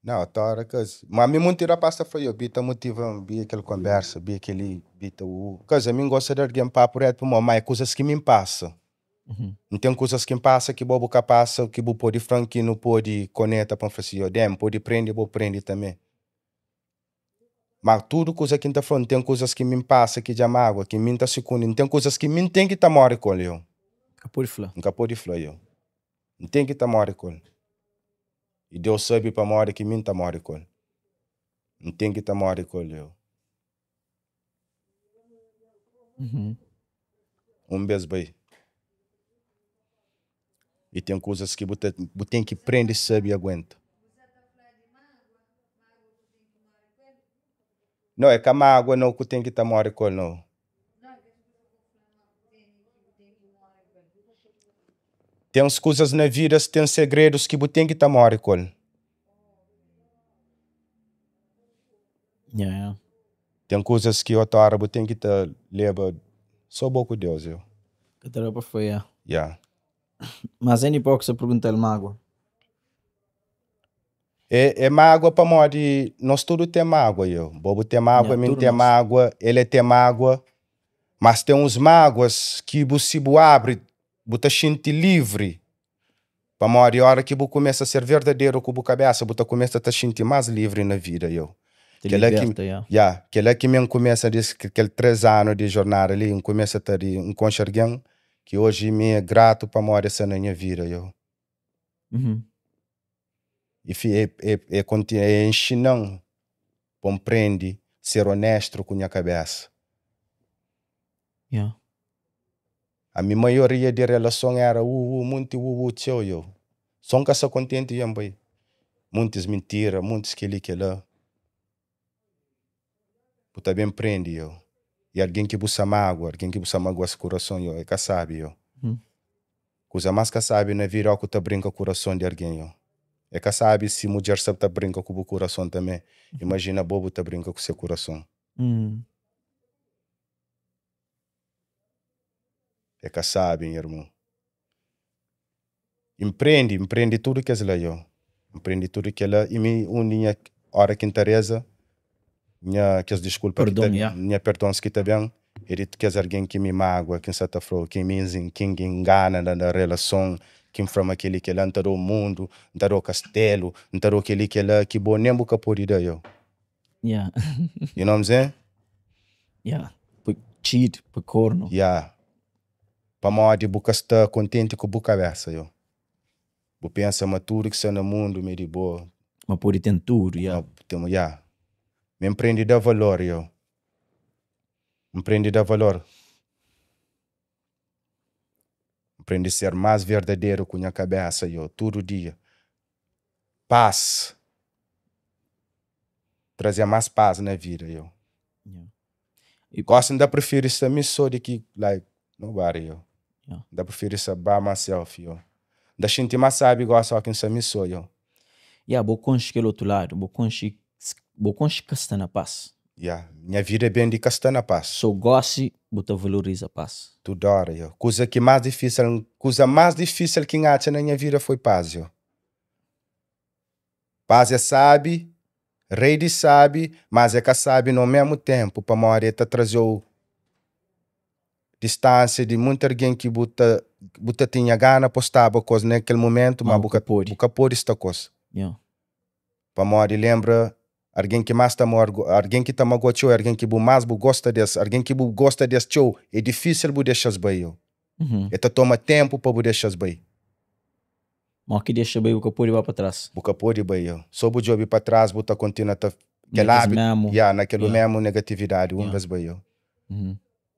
Speaker 1: Não, tá hora que... Mas a mim muito tira pasta foi eu, bita motiva, bi aquela conversa, bi aquele, bita o... Coisa, a mim gosta de alguém papo reto para mamãe, coisas que me passam. Não tem coisas que me passam que bobo passa, que vou pôr franquinho, pode conecta para fazer, eu dem, pode prender, vou prender também. Mas tudo coisa que está falando, tem coisas que me passa, que já mágoa, que me tá segundo, tem coisas que me tem que tá morrer com eu.
Speaker 2: Nunca pode falar.
Speaker 1: Nunca pode falar eu. Não tem que tá morrer com. E Deus sabe para morrer que me tá morrer com. Não tem que tá morrer com eu. Beijo bem. E tem coisas que você tem que prender, sabe e aguenta. Não, é que a mágoa não que tem que estar morrer com não. Tem umas coisas na vida, tem segredos que você tem que estar morrer com.
Speaker 2: Yeah.
Speaker 1: Tem coisas que outra hora você tem que estar leva só pouco Deus, eu.
Speaker 2: Que tropa foi, yeah.
Speaker 1: Yeah.
Speaker 2: Mas é pouco se perguntar ele mágoa.
Speaker 1: É mágoa para morrer. Nós tudo tem mágoa, eu. Bobo tem mágoa, mim tem mágoa, ele tem mágoa. Mas tem uns mágoas que você abre, você sente livre. Para morrer, a hora que você começa a ser verdadeiro com a cabeça, você começa a te sentir mais livre na vida, eu. Aquele que me começa a dizer que aquele 3 anos de jornada ali, começa a ter um conxerguão que hoje me é grato para morrer essa na minha vida, eu. E é ensinando, compreende, ser honesto com a minha cabeça.
Speaker 2: Yeah.
Speaker 1: A minha maioria de relação era muito tchau eu. Só que se contente eu boy. Muitas mentiras, muitos que lá. Puta bem prende eu. E alguém que busca mágoa, esse coração eu, é que sabe eu. Coisa mais que sabe não é virar que tá brinca com o coração de alguém eu. É que sabe se mulher sabe tá brinca com o coração também. Imagina bobo tá brinca com o seu coração. É que sabe, irmão. Empreende tudo que é lá eu. Empreende tudo que é lá. E me uninha hora que interessa. Minha que as desculpas
Speaker 2: Perdão,
Speaker 1: que
Speaker 2: yeah.
Speaker 1: minha perdões que tá bem. Ele quer alguém que me mágoa, que se afro, que me engana na relação, que forma aquele que lá entrou o mundo, entrou o castelo, entrou aquele que lá que bom nem boca por ideia eu.
Speaker 2: Yeah.
Speaker 1: You know what I'm saying?
Speaker 2: Yeah. Por cheat, por corno.
Speaker 1: Yeah. Para mim de boca está contente com boca versa eu. Vou pensar mas tudo que está no mundo me de boa.
Speaker 2: Mas por tem tudo, yeah.
Speaker 1: Yeah. Me empreende dar valor eu. Empreende dar valor. Empreende ser mais verdadeiro com a cabeça eu, todo dia. Paz. Trazer mais paz na vida eu.
Speaker 2: Yeah.
Speaker 1: Gosto de preferir essa missão de que, like, nobody eu.
Speaker 2: Yeah.
Speaker 1: Da preferir essa by myself eu. Da gente mais sabe gosta que essa missão eu.
Speaker 2: Yeah, vou conhecer aquele outro lado, vou conhecer que está na paz.
Speaker 1: Yeah. Minha vida é bem de que está na paz.
Speaker 2: So goste, você valoriza a paz.
Speaker 1: Tudo hora eu. Coisa mais difícil que acha na minha vida foi paz eu. Paz é sabe, rei de sabe, mas é que sabe no mesmo tempo para morrer tá trazer distância de muita alguém que buta tinha gana postava coisa naquele momento, mas buca pôr esta coisa.
Speaker 2: Yeah.
Speaker 1: Para morrer lembra alguém que mais tá alguém que tá magoado, alguém que mais gosta desse, alguém que gosta desse show, é difícil bu deixar bem. É toma tempo para bu deixar bem.
Speaker 2: Mas que deixa bem o que pode ir para trás.
Speaker 1: Buca pode bem. Só bu job para trás, buta continua tá naquele mesmo negatividade, vez bem.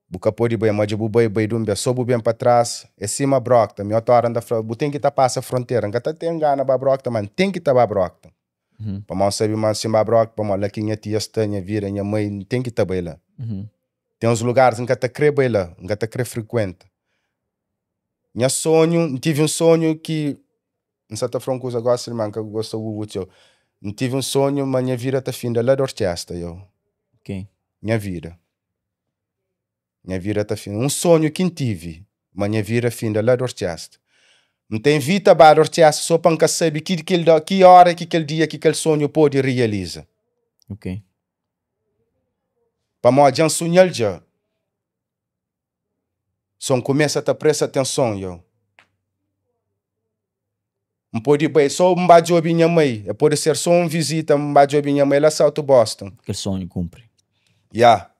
Speaker 1: Buca pode bem, mas bu bem dumbia, só bu bem para trás, é cima brocta, me otora anda bu tem que tá passa a fronteira, nunca tá tem gana ba brocta, man, tem que tá ba brocta. Para mim sabe mais cima brocta, para mim lá que minha tia estanha vira, minha mãe tem que tá bem lá. Tem uns lugares nunca tá crê bem lá, nunca tá crê frequenta. Minha sonho, tive um sonho que não sei tá falando coisa gosta, irmão, que eu gosto muito. Não tive um sonho, mas minha vida tá fim da lá dorchesta eu.
Speaker 2: Ok.
Speaker 1: Minha vida tá fim. Um sonho que tive, mas minha vida fim da lá dorchesta. Não tem vida para dorchesta só para nunca saber que hora, que aquele dia, que aquele sonho pode realizar.
Speaker 2: Ok.
Speaker 1: Para mim, já sonhar já. Só começa a te prestar atenção eu. Não pode ir só um bajobi minha mãe. Pode ser só uma visita, um bajobi minha mãe lá South Boston.
Speaker 2: Aquele sonho cumpre.
Speaker 1: Yeah.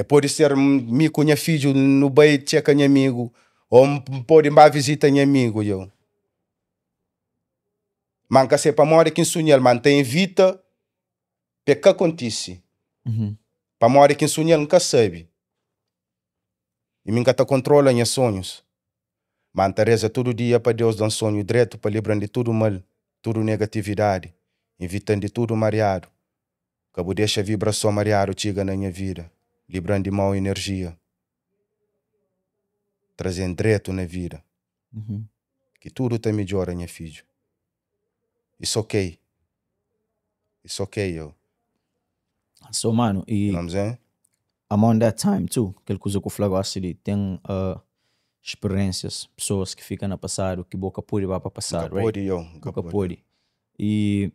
Speaker 1: Pode ser me com minha filho no bairro checa minha amigo. Ou pode ir visitar minha amigo eu. Manca se para morrer que sonhar, mantém vida. Porque acontece. Para morrer que sonhar nunca sabe. E nunca tá controla meus sonhos. Mas Teresa todo dia para Deus dá um sonho direto para livrar de tudo mal, tudo negatividade, evitando de tudo mareado. Cabo deixa a vibração mareado chega na minha vida, livrando de mal energia, trazendo direto na vida. Que tudo tá melhor, minha filho. It's ok. It's ok, yo.
Speaker 2: So, mano, e
Speaker 1: You know what I'm saying?
Speaker 2: I'm on that time too. Aquela coisa que eu falei assim, tem experiências, pessoas que ficam no passado, que boca pode vai para passado, right?
Speaker 1: Pode, yo.
Speaker 2: Boca pode. E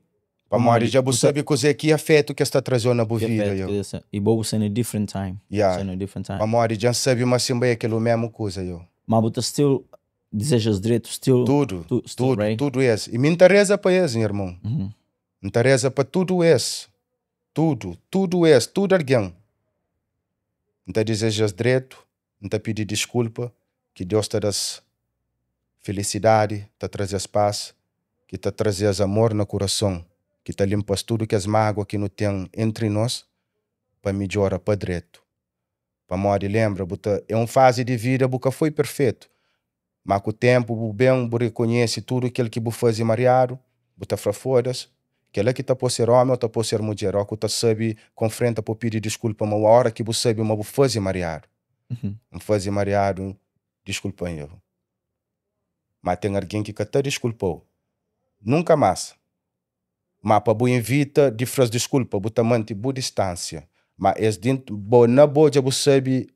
Speaker 1: para morrer já você sabe coisa que afeta que está trazendo na boa vida, yo.
Speaker 2: E bobo sendo a different time.
Speaker 1: Yeah.
Speaker 2: Sendo a different time.
Speaker 1: Para morrer já sabe mas sim bem aquilo mesmo coisa, yo.
Speaker 2: Mas você still desejas direito, still
Speaker 1: tudo,
Speaker 2: right?
Speaker 1: tudo isso. E me interessa para isso, irmão. Me interessa para tudo isso. Tudo isso, tudo alguém. Não desejas direito, não pedir desculpa, que Deus te dá felicidade, te traz paz, que te traz amor no coração, que te limpas tudo que as mágoas que não tem entre nós, para melhorar para direito. Para mori lembra, buta, é uma fase de vida que foi perfeito. Mas com o tempo, o bem, bu reconhece tudo aquilo que bu faz mariado, buta fra fodas, que ela que tá por ser homem ou tá por ser mulher, ou que tá sabe, confronta por pedir desculpa, mas a hora que bu sabe, mas bu faz mariado. Um faz mariado, desculpa eu. Mas tem alguém que até desculpou. Nunca mais. Mas para bu invita de faz desculpa, bu tá mantém bu distância. Mas es dentro, bo na boa já bu sabe,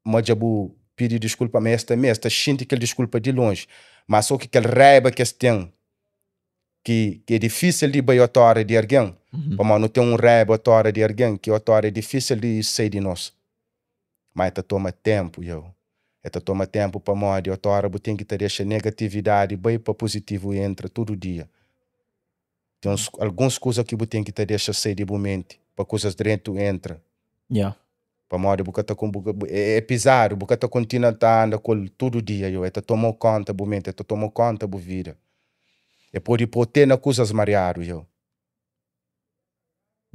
Speaker 1: mas já bu pedir desculpa, mas esta sente que ele desculpa de longe. Mas só que aquele raiva que tem, que é difícil de ir a hora de alguém, para não ter um raiva a hora de alguém, que a hora é difícil de sair de nós. Mas toma tempo, eu. Toma tempo para morrer, a hora tem que ter essa negatividade bem para positivo entra todo dia. Tem algumas coisas que você tem que ter deixa sair de mente, para coisas dentro entra.
Speaker 2: Yeah.
Speaker 1: Para morrer, é pesado, porque tá continua andando com todo dia, eu. Tomou conta do mente, tomou conta da vida. É por ter na coisas mareado, eu.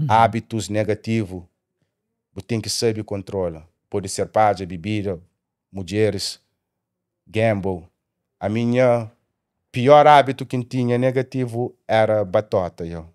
Speaker 1: Hábitos negativos, você tem que saber controlar. Pode ser paja, bebida, mulheres, gamble. A minha pior hábito que tinha negativo era batota, eu.